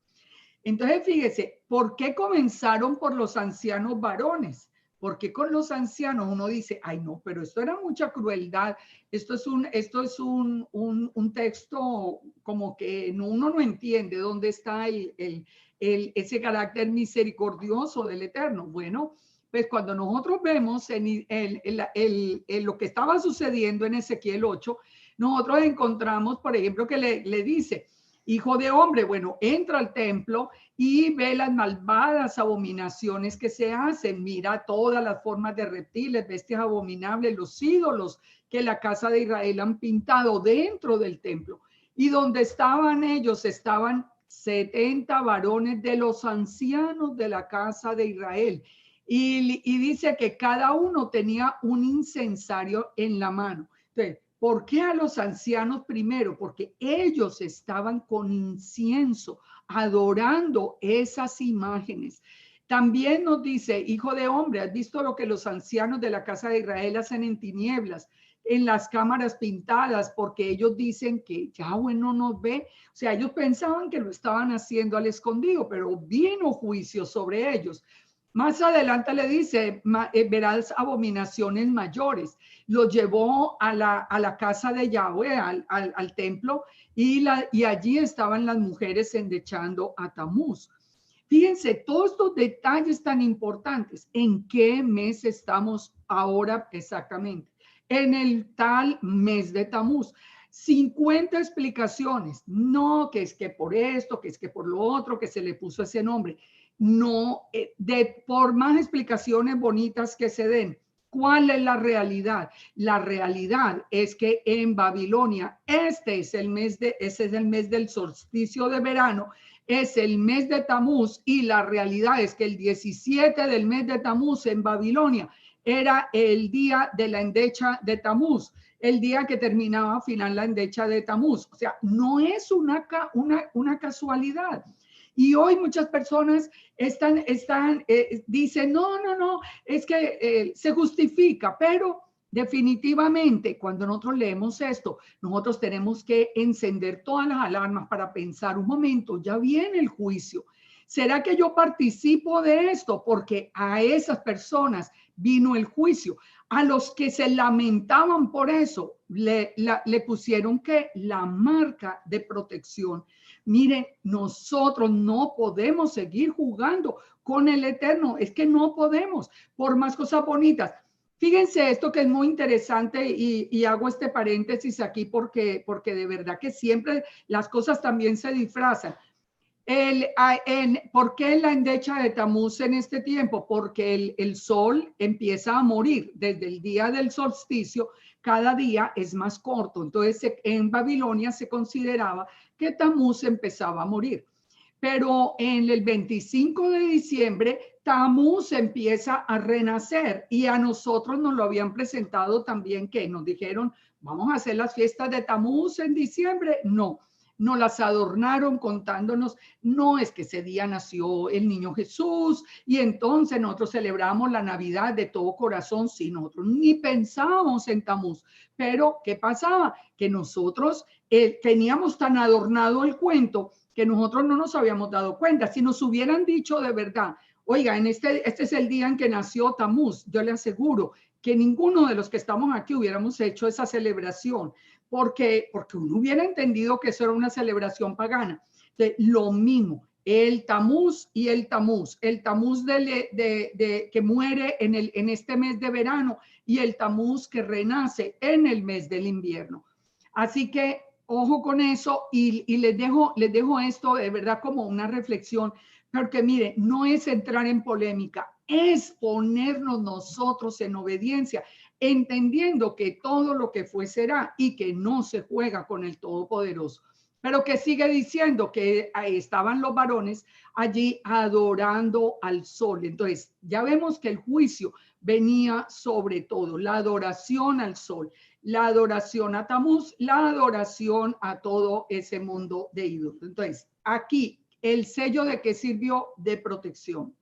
Entonces, fíjese, ¿por qué comenzaron por los ancianos varones? Porque con los ancianos uno dice: ay, no, pero esto era mucha crueldad. Esto es un texto como que uno no entiende dónde está ese carácter misericordioso del Eterno. Bueno, pues cuando nosotros vemos lo que estaba sucediendo en Ezequiel 8, nosotros encontramos, por ejemplo, que le dice: hijo de hombre, bueno, entra al templo y ve las malvadas abominaciones que se hacen. Mira todas las formas de reptiles, bestias abominables, los ídolos que la casa de Israel han pintado dentro del templo. Y donde estaban ellos, estaban 70 varones de los ancianos de la casa de Israel. Y dice que cada uno tenía un incensario en la mano. Entonces, ¿por qué a los ancianos primero? Porque ellos estaban con incienso, adorando esas imágenes. También nos dice: hijo de hombre, ¿has visto lo que los ancianos de la casa de Israel hacen en tinieblas, en las cámaras pintadas? Porque ellos dicen que Yahweh no nos ve. O sea, ellos pensaban que lo estaban haciendo al escondido, pero vino juicio sobre ellos. Más adelante le dice: verás abominaciones mayores. Lo llevó a la casa de Yahweh, al templo, y allí estaban las mujeres endechando a Tamuz. Fíjense, todos estos detalles tan importantes. ¿En qué mes estamos ahora exactamente? En el tal mes de Tamuz. 50 explicaciones. No, que es que por esto, que es que por lo otro, que se le puso ese nombre. No, por más explicaciones bonitas que se den, ¿cuál es la realidad? La realidad es que en Babilonia ese es el mes del solsticio de verano, es el mes de Tamuz, y la realidad es que el 17 del mes de Tamuz en Babilonia era el día de la endecha de Tamuz, el día que terminaba final la endecha de Tamuz. O sea, no es una casualidad. Y hoy muchas personas dicen: no, es que se justifica, pero definitivamente cuando nosotros leemos esto, nosotros tenemos que encender todas las alarmas para pensar: un momento, ya viene el juicio. ¿Será que yo participo de esto? Porque a esas personas vino el juicio. A los que se lamentaban por eso, le pusieron que la marca de protección. Miren, nosotros no podemos seguir jugando con el Eterno. Es que no podemos, por más cosas bonitas. Fíjense esto que es muy interesante y hago este paréntesis aquí porque de verdad que siempre las cosas también se disfrazan. ¿Por qué la endecha de Tamuz en este tiempo? Porque el sol empieza a morir desde el día del solsticio, cada día es más corto. Entonces en Babilonia se consideraba que Tamuz empezaba a morir. Pero en el 25 de diciembre, Tamuz empieza a renacer y a nosotros nos lo habían presentado también, que nos dijeron, vamos a hacer las fiestas de Tamuz en diciembre. No, nos las adornaron contándonos, no es que ese día nació el niño Jesús y entonces nosotros celebramos la Navidad de todo corazón, si nosotros ni pensábamos en Tamuz. Pero, ¿qué pasaba? Que nosotros teníamos tan adornado el cuento que nosotros no nos habíamos dado cuenta. Si nos hubieran dicho de verdad, oiga, este es el día en que nació Tamuz, yo le aseguro que ninguno de los que estamos aquí hubiéramos hecho esa celebración, porque uno hubiera entendido que eso era una celebración pagana. Entonces, lo mismo, el Tamuz y el Tamuz que muere en este mes de verano y el Tamuz que renace en el mes del invierno. Así que ojo con eso y les dejo esto de verdad como una reflexión, porque mire, no es entrar en polémica, es ponernos nosotros en obediencia, entendiendo que todo lo que fue será y que no se juega con el Todopoderoso. Pero que sigue diciendo que ahí estaban los varones allí adorando al sol. Entonces, ya vemos que el juicio venía sobre todo, la adoración al sol, la adoración a Tamuz, la adoración a todo ese mundo de ídolos. Entonces, aquí el sello de qué sirvió de protección.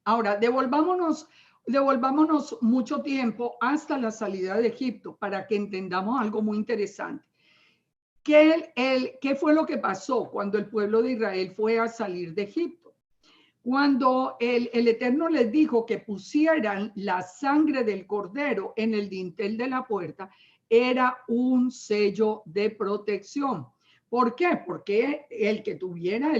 Ahora, devolvámonos mucho tiempo hasta la salida de Egipto para que entendamos algo muy interesante. ¿Qué fue lo que pasó cuando el pueblo de Israel fue a salir de Egipto? Cuando el Eterno les dijo que pusieran la sangre del cordero en el dintel de la puerta, era un sello de protección. ¿Por qué? Porque el que tuviera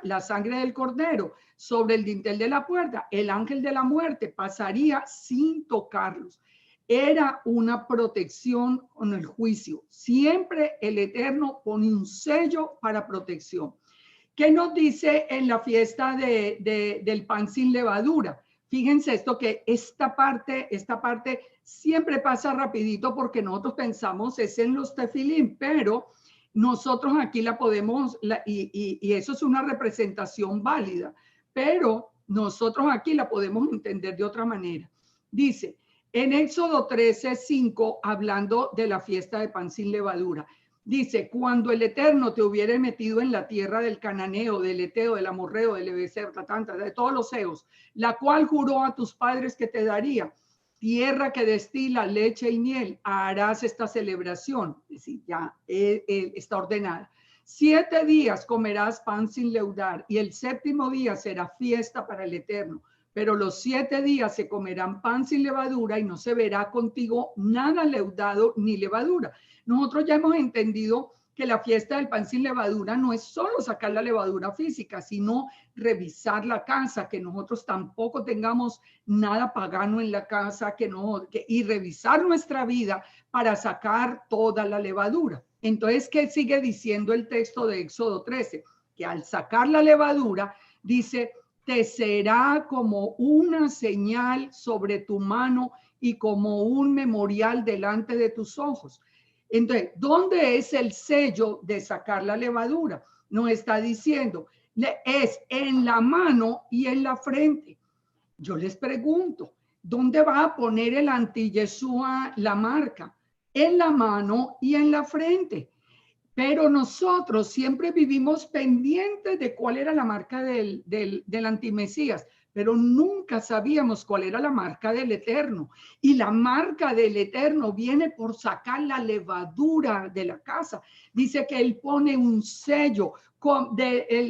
la sangre del cordero sobre el dintel de la puerta, el ángel de la muerte pasaría sin tocarlos. Era una protección con el juicio. Siempre el Eterno pone un sello para protección. ¿Qué nos dice en la fiesta del pan sin levadura? Fíjense esto, que esta parte siempre pasa rapidito porque nosotros pensamos es en los tefilín, pero nosotros aquí la podemos, y eso es una representación válida, pero nosotros aquí la podemos entender de otra manera. Dice, en Éxodo 13:5, hablando de la fiesta de pan sin levadura, dice, cuando el Eterno te hubiere metido en la tierra del cananeo, del eteo, del amorreo, del ebeser, de todos los eos, la cual juró a tus padres que te daría, tierra que destila leche y miel, harás esta celebración. Es decir, ya está ordenada. 7 días comerás pan sin leudar y el 7º día será fiesta para el Eterno. Pero los 7 días se comerán pan sin levadura y no se verá contigo nada leudado ni levadura. Nosotros ya hemos entendido que la fiesta del pan sin levadura no es solo sacar la levadura física, sino revisar la casa, que nosotros tampoco tengamos nada pagano en la casa, y revisar nuestra vida para sacar toda la levadura. Entonces, ¿qué sigue diciendo el texto de Éxodo 13? Que al sacar la levadura, dice, te será como una señal sobre tu mano y como un memorial delante de tus ojos. Entonces, ¿dónde es el sello de sacar la levadura? Nos está diciendo, es en la mano y en la frente. Yo les pregunto, ¿dónde va a poner el anti-Yeshua la marca? En la mano y en la frente. Pero nosotros siempre vivimos pendientes de cuál era la marca del antimesías, pero nunca sabíamos cuál era la marca del Eterno. Y la marca del Eterno viene por sacar la levadura de la casa. Dice que Él pone un sello,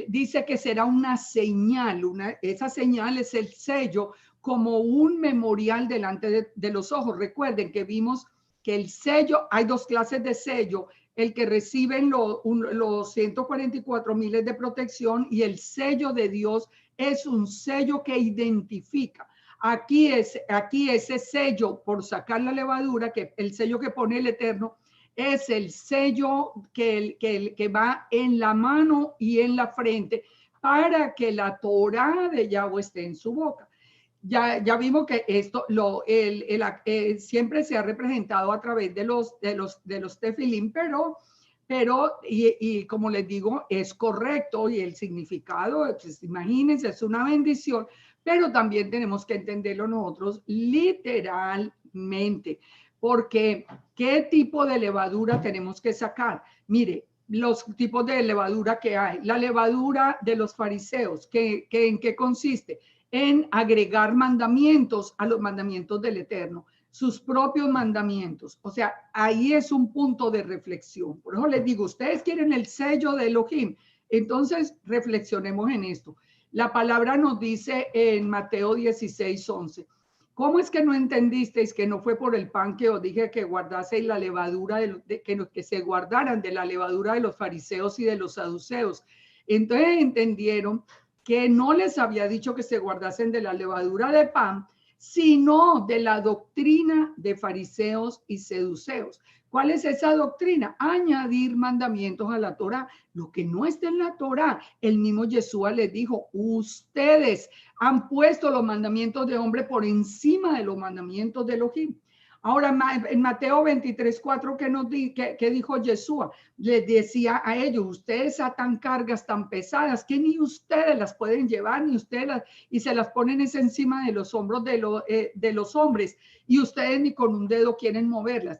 dice que será una señal, esa señal es el sello, como un memorial delante de los ojos. Recuerden que vimos que el sello, hay dos clases de sello, el que reciben los 144 miles de protección, y el sello de Dios es un sello que identifica. Aquí ese sello por sacar la levadura, que el sello que pone el Eterno, es el sello que va en la mano y en la frente para que la Torá de Yahweh esté en su boca. Ya vimos que esto siempre se ha representado a través de los tefilín, pero y como les digo, es correcto, y el significado, pues, imagínense, es una bendición, pero también tenemos que entenderlo nosotros literalmente, porque ¿qué tipo de levadura tenemos que sacar? Mire, los tipos de levadura que hay. La levadura de los fariseos, ¿en qué consiste? En agregar mandamientos a los mandamientos del Eterno, sus propios mandamientos. O sea, ahí es un punto de reflexión. Por eso les digo, ustedes quieren el sello de Elohim, entonces reflexionemos en esto. La palabra nos dice en Mateo 16:11, ¿cómo es que no entendisteis que no fue por el pan que os dije que guardaseis la levadura, que se guardaran de la levadura de los fariseos y de los saduceos? Entonces entendieron que no les había dicho que se guardasen de la levadura de pan, sino de la doctrina de fariseos y seduceos. ¿Cuál es esa doctrina? Añadir mandamientos a la Torá. Lo que no está en la Torá, el mismo Yeshua les dijo, ustedes han puesto los mandamientos de hombre por encima de los mandamientos de Elohim. Ahora, en Mateo 23:4, ¿qué dijo Yeshua? Les decía a ellos, ustedes atan cargas tan pesadas que ni ustedes las pueden llevar, ni ustedes y se las ponen encima de los hombros de los hombres, y ustedes ni con un dedo quieren moverlas.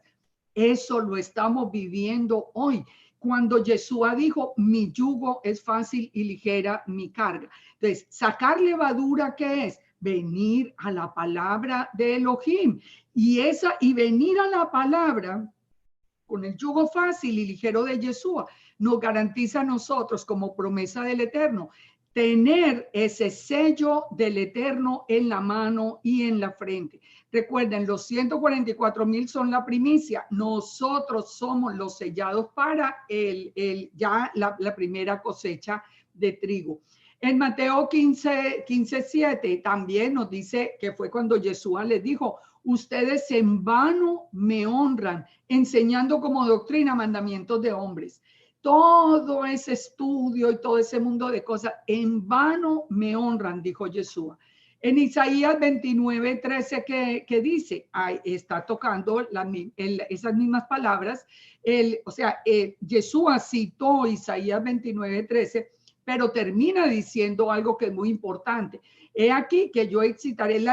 Eso lo estamos viviendo hoy. Cuando Yeshua dijo, mi yugo es fácil y ligera mi carga. Entonces, sacar levadura, ¿qué es? Venir a la palabra de Elohim. Y venir a la palabra con el yugo fácil y ligero de Yeshua nos garantiza a nosotros, como promesa del Eterno, tener ese sello del Eterno en la mano y en la frente. Recuerden, los 144,000 son la primicia. Nosotros somos los sellados para la primera cosecha de trigo. En Mateo 15:7 también nos dice que fue cuando Yeshua les dijo, ustedes en vano me honran, enseñando como doctrina mandamientos de hombres. Todo ese estudio y todo ese mundo de cosas, en vano me honran, dijo Yeshua. En Isaías 29:13 que dice, está tocando esas mismas palabras, Yeshua citó Isaías 29:13, pero termina diciendo algo que es muy importante. He aquí que yo excitaré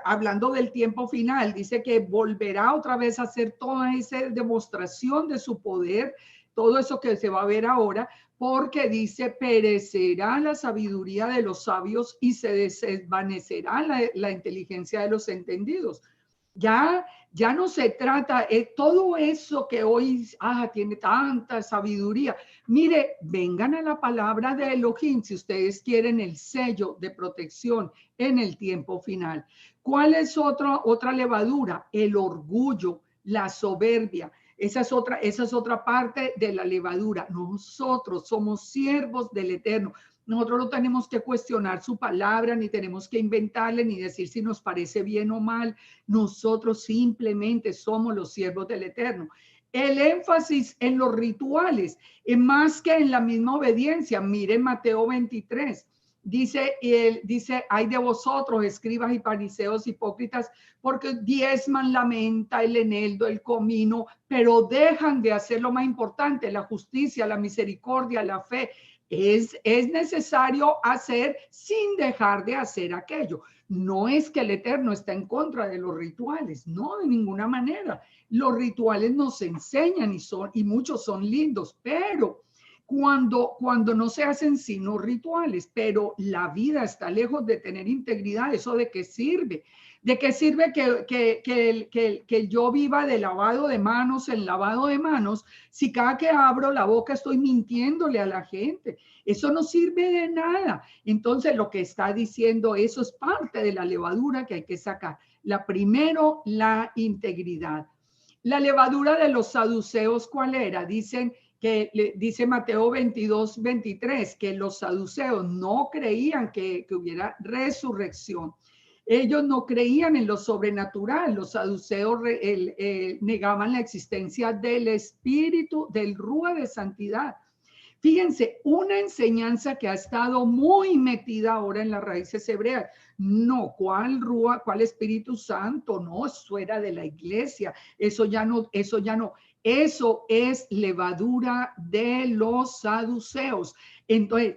hablando del tiempo final, dice que volverá otra vez a hacer toda esa demostración de su poder, todo eso que se va a ver ahora, porque dice, perecerá la sabiduría de los sabios y se desvanecerá la inteligencia de los entendidos. Ya no se trata, todo eso que hoy tiene tanta sabiduría. Mire, vengan a la palabra de Elohim si ustedes quieren el sello de protección en el tiempo final. ¿Cuál es otra levadura? El orgullo, la soberbia. Esa es otra parte de la levadura. Nosotros somos siervos del Eterno. Nosotros no tenemos que cuestionar su palabra, ni tenemos que inventarle, ni decir si nos parece bien o mal. Nosotros simplemente somos los siervos del Eterno. El énfasis en los rituales, más que en la misma obediencia. Miren Mateo 23. Dice, ay de vosotros, escribas y fariseos hipócritas, porque diezman la menta, el eneldo, el comino, pero dejan de hacer lo más importante, la justicia, la misericordia, la fe. Es necesario hacer sin dejar de hacer aquello. No es que el Eterno está en contra de los rituales, no, de ninguna manera. Los rituales nos enseñan y muchos son lindos, pero cuando no se hacen sino rituales, pero la vida está lejos de tener integridad. ¿Eso de qué sirve? ¿De qué sirve que yo viva de lavado de manos en lavado de manos si cada que abro la boca estoy mintiéndole a la gente? Eso no sirve de nada. Entonces lo que está diciendo, eso es parte de la levadura que hay que sacar. Primero, la integridad. La levadura de los saduceos, ¿cuál era? Dice Mateo 22, 23, que los saduceos no creían que hubiera resurrección. Ellos no creían en lo sobrenatural. Los saduceos negaban la existencia del espíritu, del Rúa de santidad. Fíjense, una enseñanza que ha estado muy metida ahora en las raíces hebreas. No, ¿cuál Rúa, cuál Espíritu Santo? No, eso era de la iglesia. Eso ya no, eso ya no. Eso es levadura de los saduceos. Entonces,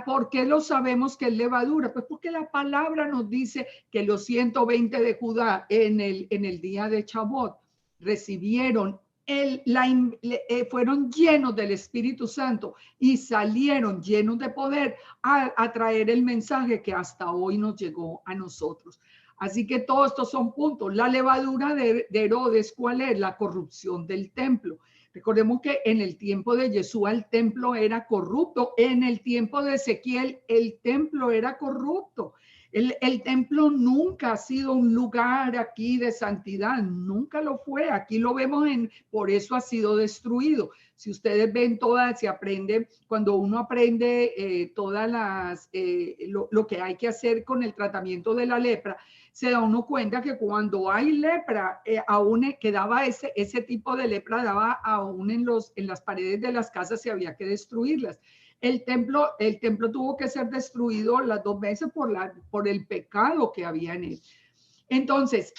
¿por qué lo sabemos que es levadura? Pues porque la palabra nos dice que los 120 de Judá en el día de Chabot recibieron fueron llenos del Espíritu Santo y salieron llenos de poder a traer el mensaje que hasta hoy nos llegó a nosotros. Así que todos estos son puntos. La levadura de Herodes, ¿cuál es? La corrupción del templo. Recordemos que en el tiempo de Yeshua el templo era corrupto. En el tiempo de Ezequiel el templo era corrupto. El templo nunca ha sido un lugar aquí de santidad, nunca lo fue. Aquí lo vemos por eso ha sido destruido. Si ustedes ven se aprende, cuando uno aprende lo que hay que hacer con el tratamiento de la lepra, se da uno cuenta que cuando hay lepra, aún quedaba ese tipo de lepra, daba aún en las paredes de las casas, se había que destruirlas. El templo tuvo que ser destruido las 2 veces por el pecado que había en él. Entonces,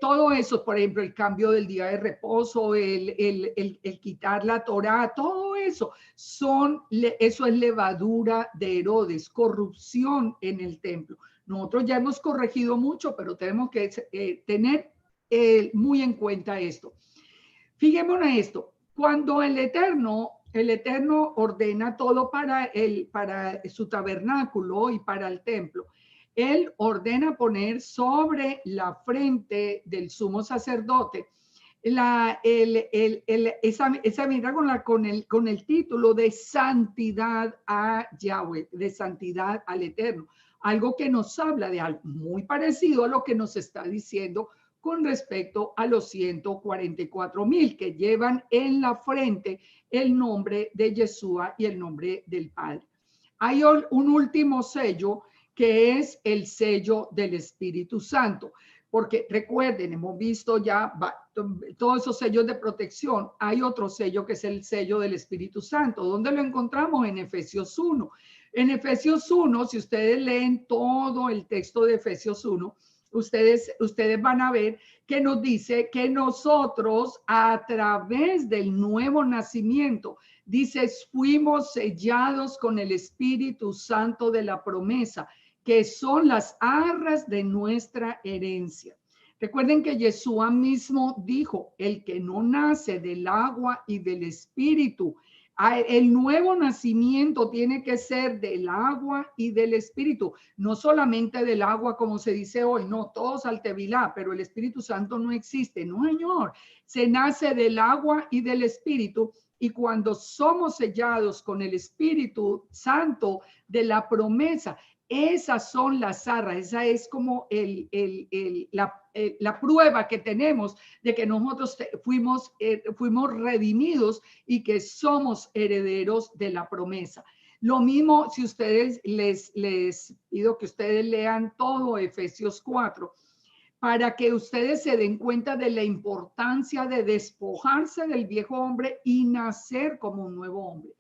todo eso, por ejemplo, el cambio del día de reposo, el quitar la Torá, todo eso, eso es levadura de Herodes, corrupción en el templo. Nosotros ya hemos corregido mucho, pero tenemos que tener muy en cuenta esto. Fijémonos en esto. Cuando el Eterno ordena todo para su tabernáculo y para el templo, Él ordena poner sobre la frente del sumo sacerdote esa mira con el título de santidad a Yahweh, de santidad al Eterno. Algo que nos habla de algo muy parecido a lo que nos está diciendo con respecto a los 144,000 que llevan en la frente el nombre de Yeshua y el nombre del Padre. Hay un último sello que es el sello del Espíritu Santo, porque recuerden, hemos visto ya todos esos sellos de protección. Hay otro sello que es el sello del Espíritu Santo. ¿Dónde lo encontramos? En Efesios 1. En Efesios 1, si ustedes leen todo el texto de Efesios 1, ustedes van a ver que nos dice que nosotros a través del nuevo nacimiento, dice, fuimos sellados con el Espíritu Santo de la promesa, que son las arras de nuestra herencia. Recuerden que Yeshua mismo dijo, el que no nace del agua y del Espíritu, el nuevo nacimiento tiene que ser del agua y del Espíritu, no solamente del agua como se dice hoy, no, todos al Tevilá, pero el Espíritu Santo no existe, no señor, se nace del agua y del Espíritu, y cuando somos sellados con el Espíritu Santo de la promesa, esas son las arras, esa es como la prueba que tenemos de que nosotros fuimos redimidos y que somos herederos de la promesa. Lo mismo si ustedes les pido que ustedes lean todo Efesios 4 para que ustedes se den cuenta de la importancia de despojarse del viejo hombre y nacer como un nuevo hombre.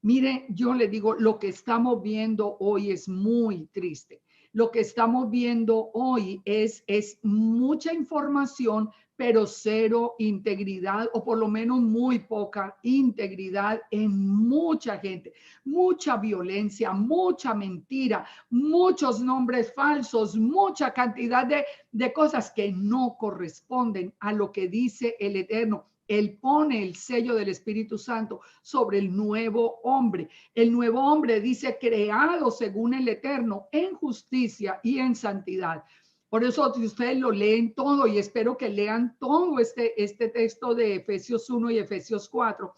Mire, yo le digo, lo que estamos viendo hoy es muy triste. Lo que estamos viendo hoy es mucha información, pero cero integridad, o por lo menos muy poca integridad en mucha gente. Mucha violencia, mucha mentira, muchos nombres falsos, mucha cantidad de cosas que no corresponden a lo que dice el Eterno. Él pone el sello del Espíritu Santo sobre el nuevo hombre. El nuevo hombre dice creado según el Eterno en justicia y en santidad. Por eso, si ustedes lo leen todo, y espero que lean todo este texto de Efesios 1 y Efesios 4,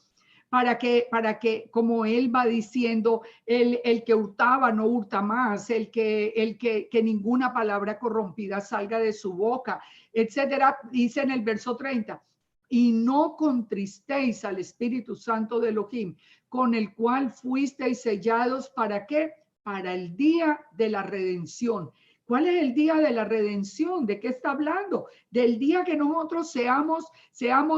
para que como él va diciendo, el que hurtaba no hurta más, que ninguna palabra corrompida salga de su boca, etcétera. Dice en el verso 30, y no contristéis al Espíritu Santo de Elohim, con el cual fuisteis sellados, ¿para qué? Para el día de la redención. ¿Cuál es el día de la redención? ¿De qué está hablando? Del día que nosotros seamos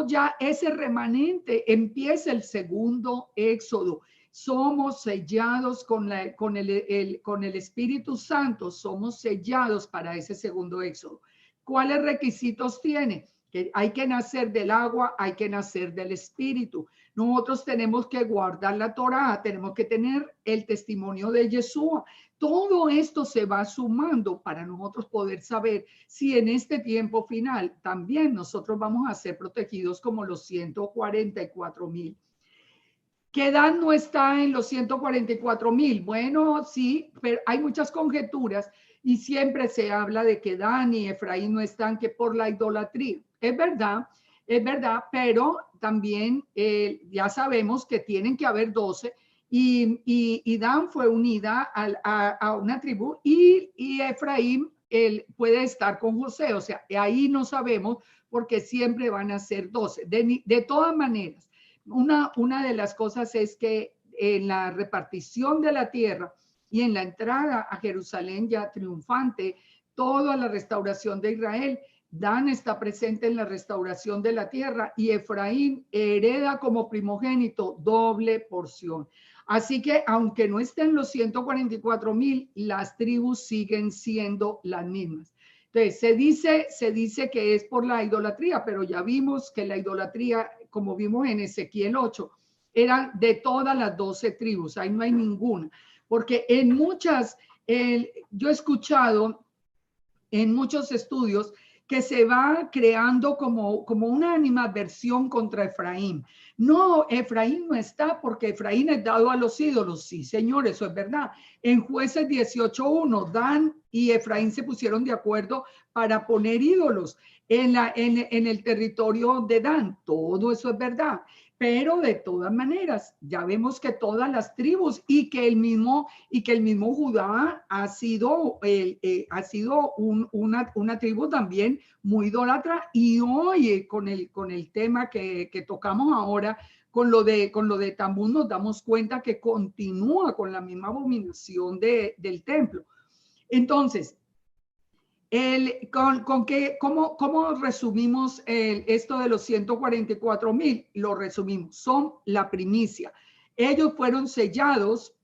ya ese remanente. Empieza el segundo éxodo. Somos sellados con el Espíritu Santo. Somos sellados para ese segundo éxodo. ¿Cuáles requisitos tiene? Que hay que nacer del agua, hay que nacer del Espíritu. Nosotros tenemos que guardar la Torá, tenemos que tener el testimonio de Yeshua. Todo esto se va sumando para nosotros poder saber si en este tiempo final también nosotros vamos a ser protegidos como los 144,000. ¿Qué edad no está en los 144,000? Bueno, sí, pero hay muchas conjeturas y siempre se habla de que Dan y Efraín no están, que por la idolatría. Es verdad, pero también ya sabemos que tienen que haber 12 y Dan fue unida a una tribu y Efraín puede estar con José, o sea, ahí no sabemos porque siempre van a ser 12. De todas maneras, una de las cosas es que en la repartición de la tierra y en la entrada a Jerusalén ya triunfante, toda la restauración de Israel, Dan está presente en la restauración de la tierra y Efraín hereda como primogénito doble porción. Así que aunque no estén los 144,000, las tribus siguen siendo las mismas. Entonces, se dice que es por la idolatría, pero ya vimos que la idolatría, como vimos en Ezequiel 8, era de todas las 12 tribus, ahí no hay ninguna, porque en muchas, yo he escuchado en muchos estudios que se va creando como una animadversión contra Efraín. No, Efraín no está porque Efraín es dado a los ídolos. Sí, señor, eso es verdad. En Jueces 18:1, Dan y Efraín se pusieron de acuerdo para poner ídolos en el territorio de Dan. Todo eso es verdad. Pero de todas maneras, ya vemos que todas las tribus y que el mismo Judá ha sido una tribu también muy idólatra. Y hoy con el tema que tocamos ahora, con lo de Tamuz, nos damos cuenta que continúa con la misma abominación del templo. Entonces, ¿cómo resumimos esto de los 144,000? Lo resumimos, son la primicia. Ellos fueron sellados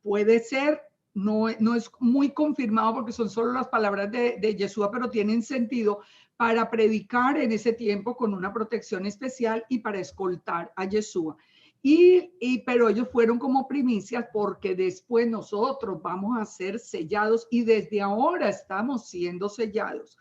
puede ser, no es muy confirmado porque son solo las palabras de Yeshua, pero tienen sentido para predicar en ese tiempo con una protección especial y para escoltar a Yeshua. Pero ellos fueron como primicias porque después nosotros vamos a ser sellados y desde ahora estamos siendo sellados.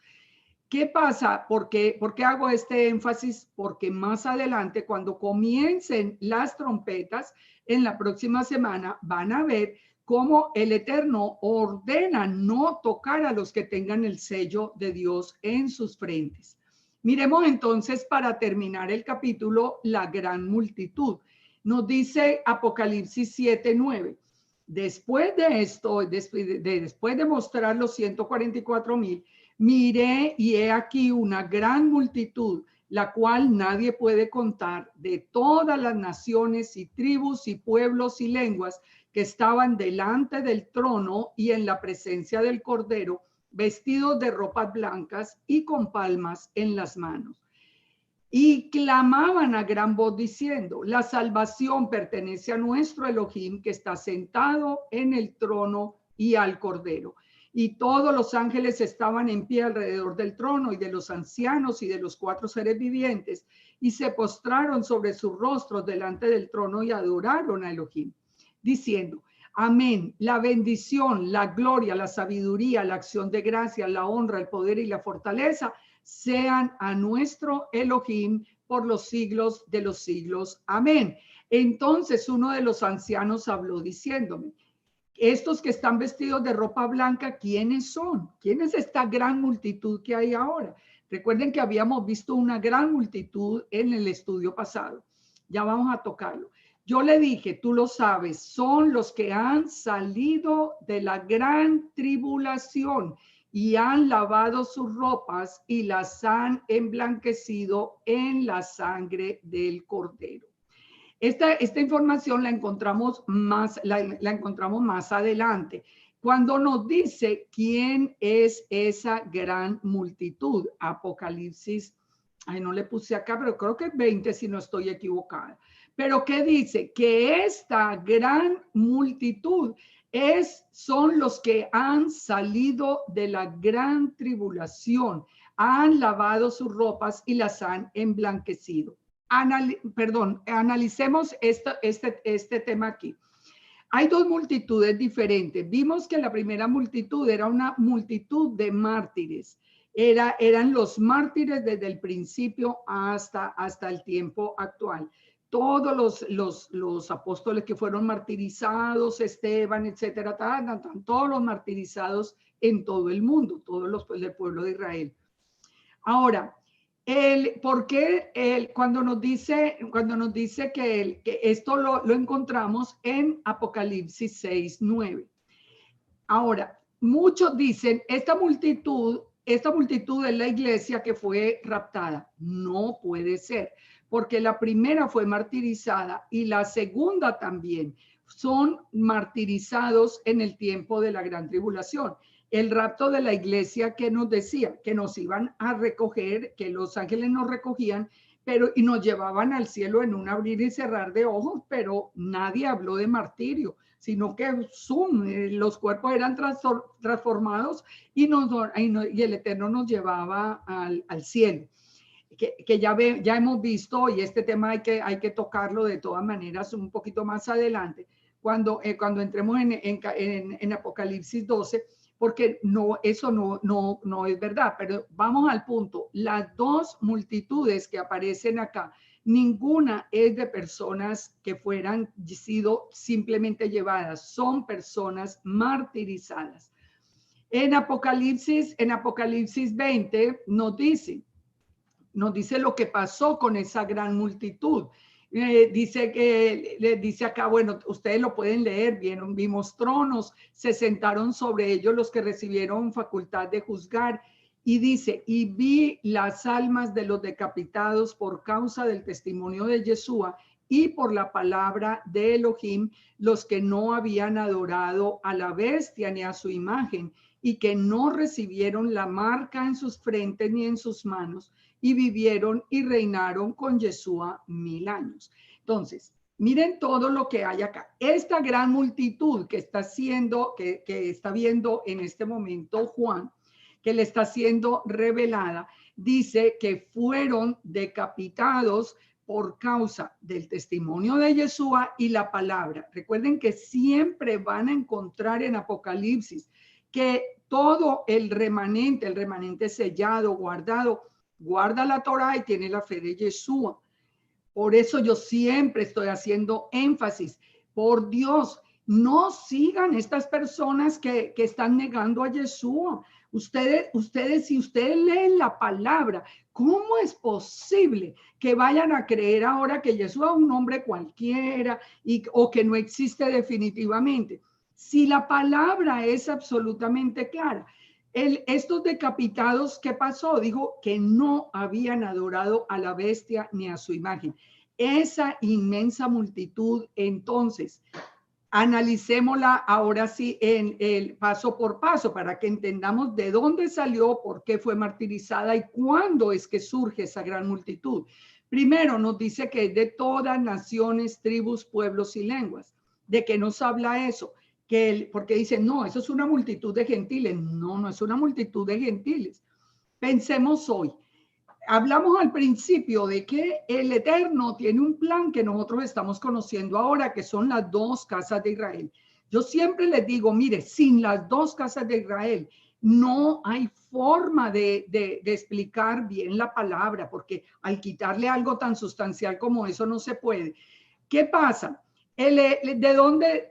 ¿Qué pasa? ¿Por qué hago este énfasis? Porque más adelante, cuando comiencen las trompetas, en la próxima semana van a ver cómo el Eterno ordena no tocar a los que tengan el sello de Dios en sus frentes. Miremos entonces, para terminar el capítulo, la gran multitud. Nos dice Apocalipsis 7:9. Después de esto, después de mostrar los 144,000, miré y he aquí una gran multitud, la cual nadie puede contar, de todas las naciones y tribus y pueblos y lenguas que estaban delante del trono y en la presencia del Cordero, vestidos de ropas blancas y con palmas en las manos. Y clamaban a gran voz diciendo: la salvación pertenece a nuestro Elohim, que está sentado en el trono, y al Cordero. Y todos los ángeles estaban en pie alrededor del trono y de los ancianos y de los 4 seres vivientes, y se postraron sobre sus rostros delante del trono y adoraron a Elohim, diciendo: amén, la bendición, la gloria, la sabiduría, la acción de gracia, la honra, el poder y la fortaleza sean a nuestro Elohim por los siglos de los siglos. Amén. Entonces uno de los ancianos habló diciéndome, estos que están vestidos de ropa blanca, ¿quiénes son? ¿Quién es esta gran multitud que hay ahora? Recuerden que habíamos visto una gran multitud en el estudio pasado. Ya vamos a tocarlo. Yo le dije, tú lo sabes, son los que han salido de la gran tribulación y han lavado sus ropas y las han emblanquecido en la sangre del Cordero. Esta información la encontramos la encontramos más adelante, cuando nos dice quién es esa gran multitud. Apocalipsis, no le puse acá, pero creo que es 20 si no estoy equivocada. Pero ¿qué dice? Que esta gran multitud son los que han salido de la gran tribulación, han lavado sus ropas y las han emblanquecido. Analicemos este tema aquí. Hay dos multitudes diferentes. Vimos que la primera multitud era una multitud de mártires. Eran los mártires desde el principio hasta el tiempo actual. Todos los apóstoles que fueron martirizados, Esteban, etcétera, todos los martirizados en todo el mundo, todos los del pueblo de Israel. Ahora, ¿por qué cuando nos dice que esto lo encontramos en Apocalipsis 6:9? Ahora, muchos dicen, esta multitud es la iglesia que fue raptada. No puede ser, porque la primera fue martirizada y la segunda también. Son martirizados en el tiempo de la gran tribulación. El rapto de la iglesia que nos decía que nos iban a recoger, que los ángeles nos recogían, y nos llevaban al cielo en un abrir y cerrar de ojos, pero nadie habló de martirio, sino que los cuerpos eran transformados y el Eterno nos llevaba al cielo. Que ya hemos visto, y este tema hay que tocarlo de todas maneras un poquito más adelante, cuando entremos en Apocalipsis 12, porque eso no es verdad, pero vamos al punto. Las dos multitudes que aparecen acá, ninguna es de personas que fueran sido simplemente llevadas, son personas martirizadas. En Apocalipsis 20 nos dice lo que pasó con esa gran multitud. Dice acá, bueno, ustedes lo pueden leer, vimos tronos, se sentaron sobre ellos los que recibieron facultad de juzgar, y dice, y vi las almas de los decapitados por causa del testimonio de Yeshua y por la palabra de Elohim, los que no habían adorado a la bestia ni a su imagen, y que no recibieron la marca en sus frentes ni en sus manos, y vivieron y reinaron con Yeshua 1000 años. Entonces, miren todo lo que hay acá. Esta gran multitud que está viendo en este momento Juan, que le está siendo revelada, dice que fueron decapitados por causa del testimonio de Yeshua y la palabra. Recuerden que siempre van a encontrar en Apocalipsis que todo el remanente sellado, guardado, guarda la Torá y tiene la fe de Yeshua. Por eso yo siempre estoy haciendo énfasis. Por Dios, no sigan estas personas que están negando a Yeshua. Si ustedes leen la palabra, ¿cómo es posible que vayan a creer ahora que Yeshua es un hombre cualquiera o que no existe definitivamente? Si la palabra es absolutamente clara. Estos decapitados, ¿qué pasó? Dijo que no habían adorado a la bestia ni a su imagen. Esa inmensa multitud, entonces, analicémosla ahora sí en el paso por paso para que entendamos de dónde salió, por qué fue martirizada y cuándo es que surge esa gran multitud. Primero nos dice que es de todas naciones, tribus, pueblos y lenguas. ¿De qué nos habla eso? Porque dicen, no, eso es una multitud de gentiles. No, no es una multitud de gentiles. Pensemos hoy. Hablamos al principio de que el Eterno tiene un plan que nosotros estamos conociendo ahora, que son las dos casas de Israel. Yo siempre les digo, mire, sin las dos casas de Israel no hay forma de explicar bien la palabra, porque al quitarle algo tan sustancial como eso no se puede. ¿Qué pasa? ¿De dónde,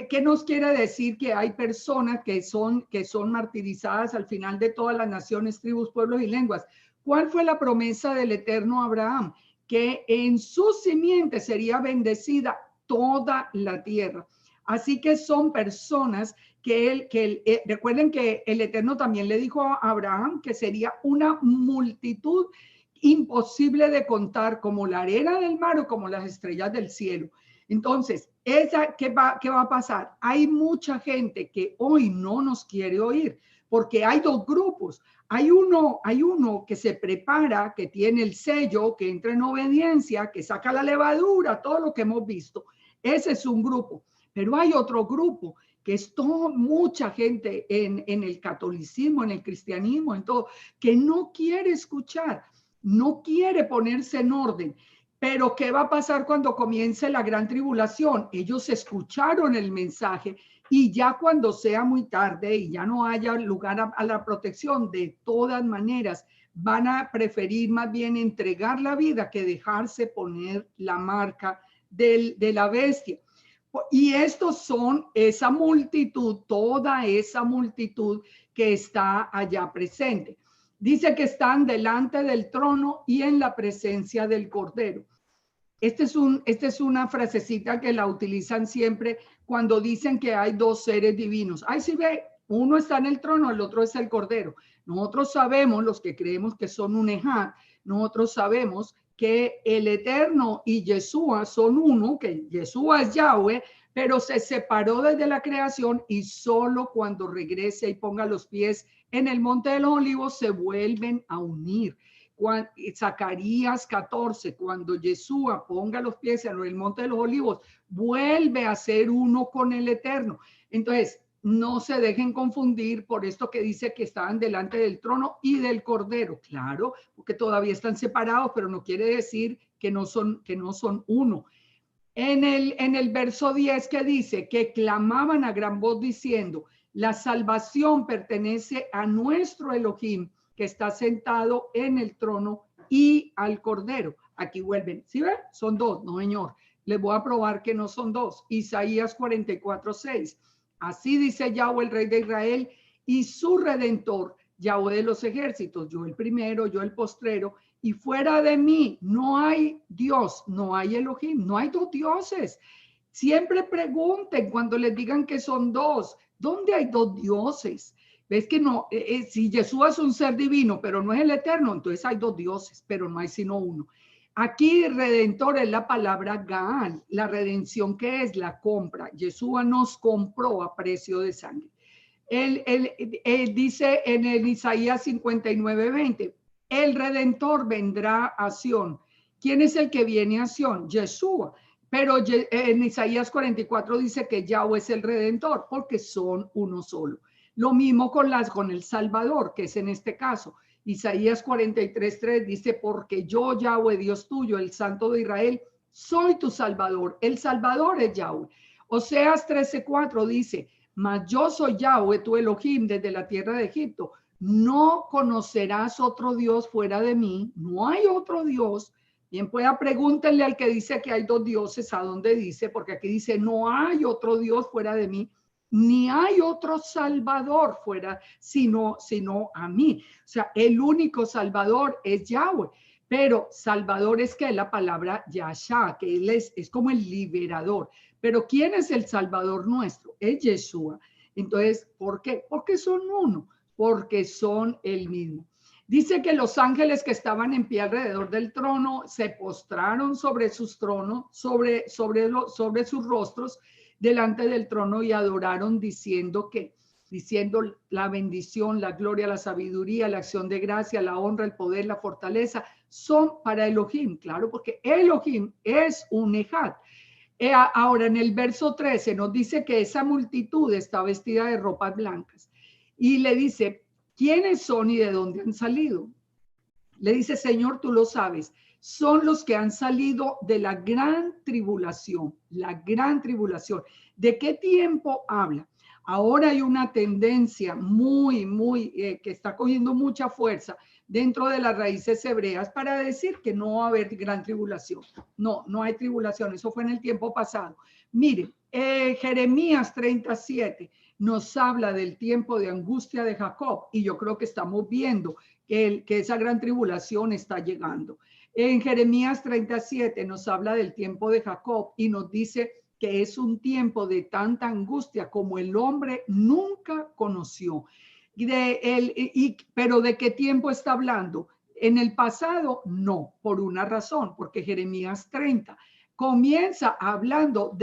qué nos quiere decir que hay personas que son martirizadas al final de todas las naciones, tribus, pueblos y lenguas? ¿Cuál fue la promesa del eterno Abraham? Que en su simiente sería bendecida toda la tierra. Así que son personas recuerden que el Eterno también le dijo a Abraham que sería una multitud imposible de contar, como la arena del mar o como las estrellas del cielo. Entonces, ¿qué va a pasar? Hay mucha gente que hoy no nos quiere oír, porque hay dos grupos. Hay uno que se prepara, que tiene el sello, que entra en obediencia, que saca la levadura, todo lo que hemos visto. Ese es un grupo. Pero hay otro grupo que es mucha gente en el catolicismo, en el cristianismo, en todo, que no quiere escuchar, no quiere ponerse en orden. Pero ¿qué va a pasar cuando comience la gran tribulación? Ellos escucharon el mensaje y ya cuando sea muy tarde y ya no haya lugar a la protección, de todas maneras, van a preferir más bien entregar la vida que dejarse poner la marca de la bestia. Y estos son esa multitud, toda esa multitud que está allá presente. Dice que están delante del trono y en la presencia del Cordero. Esta es una frasecita que la utilizan siempre cuando dicen que hay dos seres divinos. Ahí sí ve, uno está en el trono, el otro es el Cordero. Nosotros sabemos, los que creemos que son un ejá, nosotros sabemos que el Eterno y Yeshua son uno, que Yeshua es Yahweh, pero se separó desde la creación y solo cuando regrese y ponga los pies en el Monte de los Olivos se vuelven a unir. Zacarías 14, cuando Yeshua ponga los pies en el Monte de los Olivos, vuelve a ser uno con el Eterno. Entonces, no se dejen confundir por esto que dice que estaban delante del trono y del Cordero. Claro, porque todavía están separados, pero no quiere decir que no son uno. En el verso 10 que dice que clamaban a gran voz diciendo, la salvación pertenece a nuestro Elohim, que está sentado en el trono, y al Cordero. Aquí vuelven. ¿Sí ven? Son dos. No, señor. Les voy a probar que no son dos. Isaías 44:6. Así dice Yahweh, el Rey de Israel, y su Redentor, Yahweh de los ejércitos. Yo el primero, yo el postrero, y fuera de mí no hay Dios, no hay Elohim, no hay dos dioses. Siempre pregunten cuando les digan que son dos, ¿dónde hay dos dioses? Ves que no, si Jesús es un ser divino, pero no es el eterno, entonces hay dos dioses, pero no hay sino uno. Aquí redentor es la palabra Gaal, la redención que es la compra. Yeshua nos compró a precio de sangre. Él dice en el Isaías 59:20, el redentor vendrá a Sión. ¿Quién es el que viene a Sión? Yeshua. Pero en Isaías 44 dice que Yahweh es el redentor porque son uno solo. Lo mismo con el Salvador, que es en este caso. Isaías 43:3 dice, porque yo, Yahweh, Dios tuyo, el Santo de Israel, soy tu Salvador. El Salvador es Yahweh. Oseas 13:4 dice, mas yo soy Yahweh, tu Elohim, desde la tierra de Egipto. No conocerás otro Dios fuera de mí. No hay otro Dios. Bien, pueda pregúntenle al que dice que hay dos dioses, a dónde dice, porque aquí dice, no hay otro Dios fuera de mí, ni hay otro Salvador fuera, sino a mí. O sea, el único Salvador es Yahweh, pero Salvador es que la palabra Yahshua, que él es como el liberador. Pero ¿quién es el Salvador nuestro? Es Yeshua. Entonces, ¿por qué? Porque son uno, porque son el mismo. Dice que los ángeles que estaban en pie alrededor del trono se postraron sobre sus tronos, sobre sus rostros delante del trono y adoraron diciendo la bendición, la gloria, la sabiduría, la acción de gracia, la honra, el poder, la fortaleza son para Elohim, claro, porque Elohim es un Ejad. Ahora en el verso 13 nos dice que esa multitud está vestida de ropas blancas y le dice, ¿quiénes son y de dónde han salido? Le dice, Señor, tú lo sabes. Son los que han salido de la gran tribulación, la gran tribulación. ¿De qué tiempo habla? Ahora hay una tendencia que está cogiendo mucha fuerza dentro de las raíces hebreas para decir que no va a haber gran tribulación. No, no hay tribulación. Eso fue en el tiempo pasado. Miren, Jeremías 37 nos habla del tiempo de angustia de Jacob y yo creo que estamos viendo que esa gran tribulación está llegando. En Jeremías 37 nos habla del tiempo de Jacob y nos dice que es un tiempo de tanta angustia como el hombre nunca conoció. Pero ¿de qué tiempo está hablando? En el pasado, no, por una razón, porque Jeremías 30 comienza hablando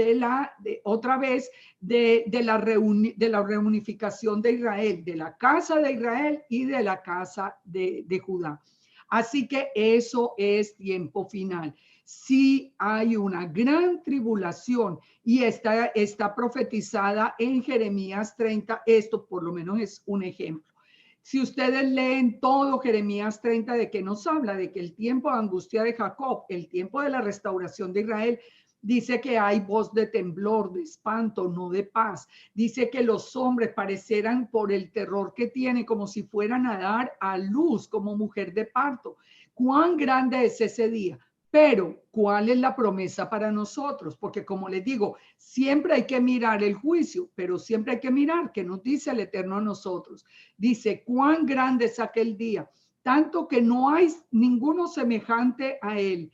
otra vez de la reunificación de Israel, de la casa de Israel y de la casa de Judá. Así que eso es tiempo final. Sí hay una gran tribulación y está profetizada en Jeremías 30. Esto por lo menos es un ejemplo. Si ustedes leen todo Jeremías 30, ¿de qué nos habla? De que el tiempo de angustia de Jacob, el tiempo de la restauración de Israel, dice que hay voz de temblor, de espanto, no de paz. Dice que los hombres parecerán por el terror que tienen como si fueran a dar a luz como mujer de parto. ¿Cuán grande es ese día? Pero, ¿cuál es la promesa para nosotros? Porque como les digo, siempre hay que mirar el juicio, pero siempre hay que mirar qué nos dice el Eterno a nosotros. Dice, ¿cuán grande es aquel día? Tanto que no hay ninguno semejante a él.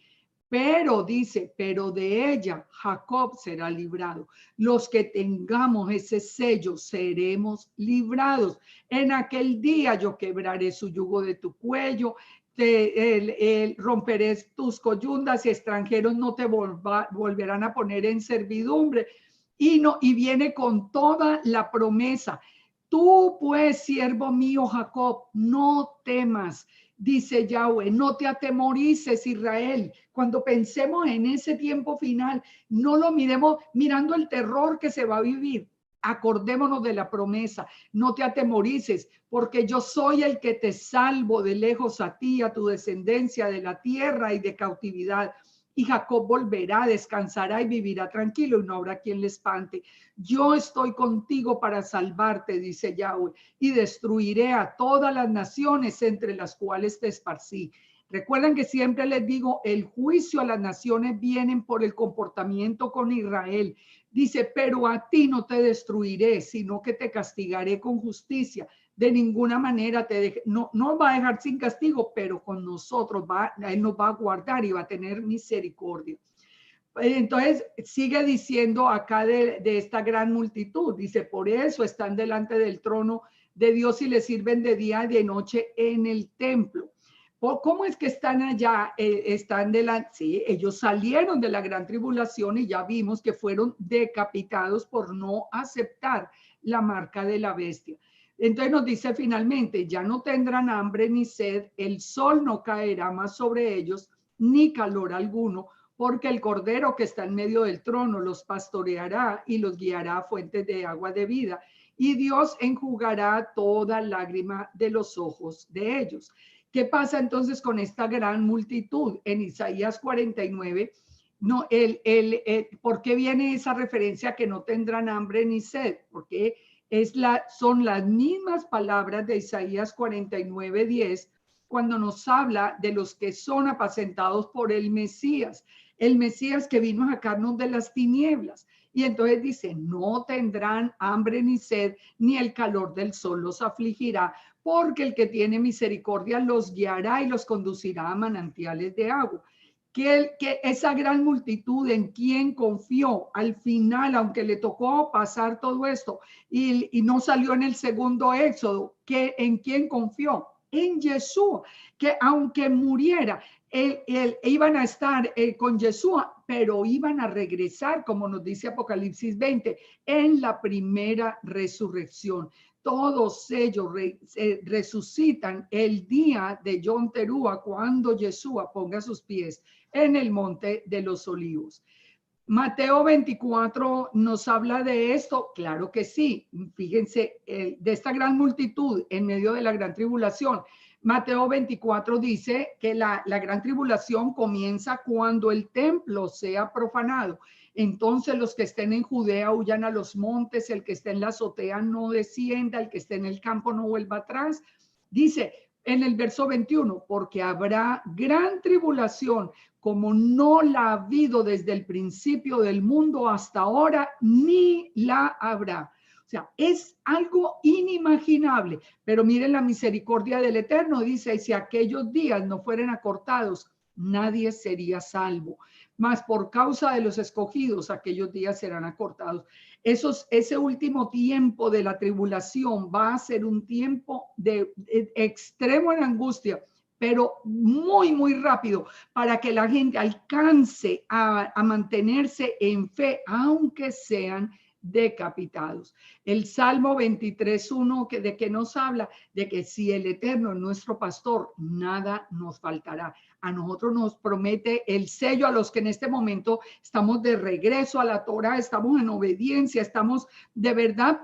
Pero dice, pero de ella Jacob será librado. Los que tengamos ese sello seremos librados. En aquel día yo quebraré su yugo de tu cuello, romperé tus coyundas y extranjeros no te volverán a poner en servidumbre. Y viene con toda la promesa. Tú pues, siervo mío Jacob, no temas, dice Yahweh, no te atemorices Israel. Cuando pensemos en ese tiempo final, no lo miremos mirando el terror que se va a vivir. Acordémonos de la promesa, no te atemorices, porque yo soy el que te salvo de lejos a ti, a tu descendencia de la tierra y de cautividad. Y Jacob volverá, descansará y vivirá tranquilo y no habrá quien le espante. Yo estoy contigo para salvarte, dice Yahweh, y destruiré a todas las naciones entre las cuales te esparcí. Recuerden que siempre les digo, el juicio a las naciones vienen por el comportamiento con Israel. Dice, pero a ti no te destruiré, sino que te castigaré con justicia. De ninguna manera no va a dejar sin castigo, pero con nosotros Él nos va a guardar y va a tener misericordia. Entonces sigue diciendo acá de esta gran multitud, dice, por eso están delante del trono de Dios y le sirven de día y de noche en el templo. ¿Cómo es que están allá? Están delante, sí, ellos salieron de la gran tribulación y ya vimos que fueron decapitados por no aceptar la marca de la bestia. Entonces nos dice finalmente, ya no tendrán hambre ni sed, el sol no caerá más sobre ellos, ni calor alguno, porque el cordero que está en medio del trono los pastoreará y los guiará a fuentes de agua de vida, y Dios enjugará toda lágrima de los ojos de ellos. ¿Qué pasa entonces con esta gran multitud? En Isaías 49, no, ¿por qué viene esa referencia que no tendrán hambre ni sed? Porque son las mismas palabras de Isaías 49, 10, cuando nos habla de los que son apacentados por el Mesías que vino a sacarnos de las tinieblas. Y entonces dice, no tendrán hambre ni sed, ni el calor del sol los afligirá, porque el que tiene misericordia los guiará y los conducirá a manantiales de agua. Que esa gran multitud en quien confió al final, aunque le tocó pasar todo esto y no salió en el segundo éxodo, que en quien confió, en Yeshua, que aunque muriera, iban a estar con Yeshua, pero iban a regresar, como nos dice Apocalipsis 20, en la primera resurrección. Todos ellos resucitan el día de Yom Teruah, cuando Yeshua ponga sus pies en el monte de los olivos. Mateo 24 nos habla de esto, claro que sí. Fíjense, de esta gran multitud en medio de la gran tribulación. Mateo 24 dice que la gran tribulación comienza cuando el templo sea profanado. Entonces los que estén en Judea huyan a los montes, el que esté en la azotea no descienda, el que esté en el campo no vuelva atrás. Dice en el verso 21, porque habrá gran tribulación como no la ha habido desde el principio del mundo hasta ahora, ni la habrá. O sea, es algo inimaginable, pero miren la misericordia del Eterno, dice, y si aquellos días no fueran acortados, nadie sería salvo, mas por causa de los escogidos, aquellos días serán acortados. Ese último tiempo de la tribulación va a ser un tiempo de extremo en angustia, pero muy, muy rápido, para que la gente alcance a mantenerse en fe, aunque sean decapitados. El Salmo 23:1 de que nos habla de que si el Eterno es nuestro pastor, nada nos faltará. A nosotros nos promete el sello, a los que en este momento estamos de regreso a la Torah, estamos en obediencia, estamos de verdad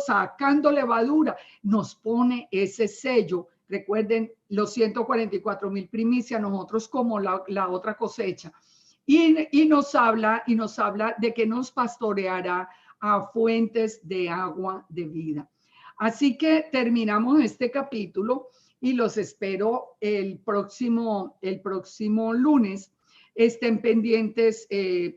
sacando levadura, nos pone ese sello. Recuerden los 144,000 primicias, nosotros como la otra cosecha. Y nos habla de que nos pastoreará a fuentes de agua de vida. Así que terminamos este capítulo y los espero el próximo lunes. Estén pendientes,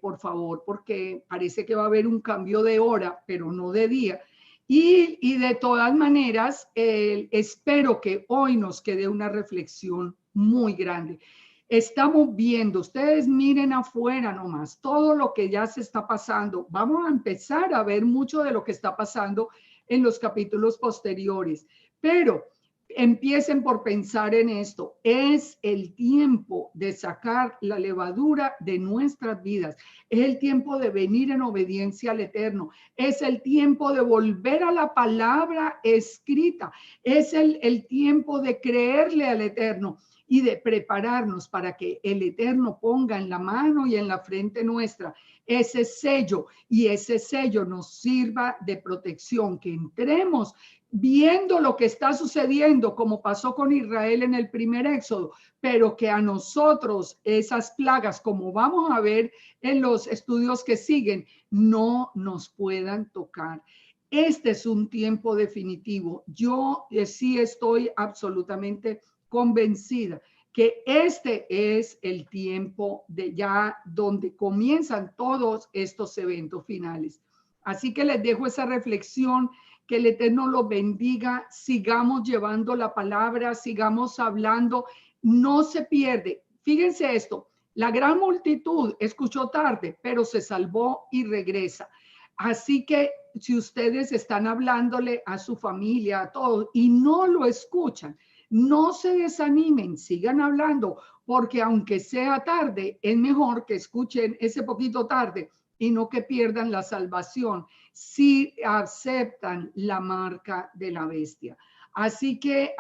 por favor, porque parece que va a haber un cambio de hora, pero no de día. Y de todas maneras, espero que hoy nos quede una reflexión muy grande. Estamos viendo, ustedes miren afuera nomás, todo lo que ya se está pasando. Vamos a empezar a ver mucho de lo que está pasando en los capítulos posteriores, pero empiecen por pensar en esto. Es el tiempo de sacar la levadura de nuestras vidas. Es el tiempo de venir en obediencia al Eterno. Es el tiempo de volver a la palabra escrita. Es el tiempo de creerle al Eterno y de prepararnos para que el Eterno ponga en la mano y en la frente nuestra ese sello, y ese sello nos sirva de protección, que entremos viendo lo que está sucediendo, como pasó con Israel en el primer éxodo, pero que a nosotros esas plagas, como vamos a ver en los estudios que siguen, no nos puedan tocar. Este es un tiempo definitivo. Yo sí estoy absolutamente convencida que este es el tiempo de ya donde comienzan todos estos eventos finales. Así que les dejo esa reflexión, que el Eterno los bendiga, sigamos llevando la palabra, sigamos hablando, no se pierde. Fíjense esto, la gran multitud escuchó tarde, pero se salvó y regresa. Así que si ustedes están hablándole a su familia, a todos, y no lo escuchan, no se desanimen, sigan hablando, porque aunque sea tarde, es mejor que escuchen ese poquito tarde y no que pierdan la salvación si aceptan la marca de la bestia. Así que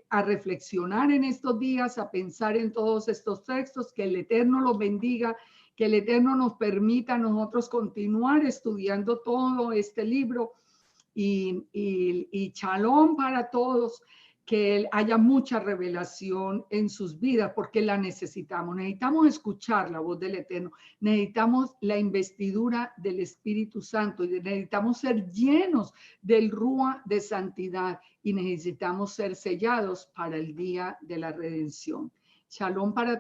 a reflexionar en estos días, a pensar en todos estos textos, que el Eterno los bendiga, que el Eterno nos permita a nosotros continuar estudiando todo este libro, y shalom para todos, que haya mucha revelación en sus vidas, porque la necesitamos. Necesitamos escuchar la voz del Eterno, necesitamos la investidura del Espíritu Santo, y necesitamos ser llenos del Rúa de santidad, y necesitamos ser sellados para el día de la redención. Shalom para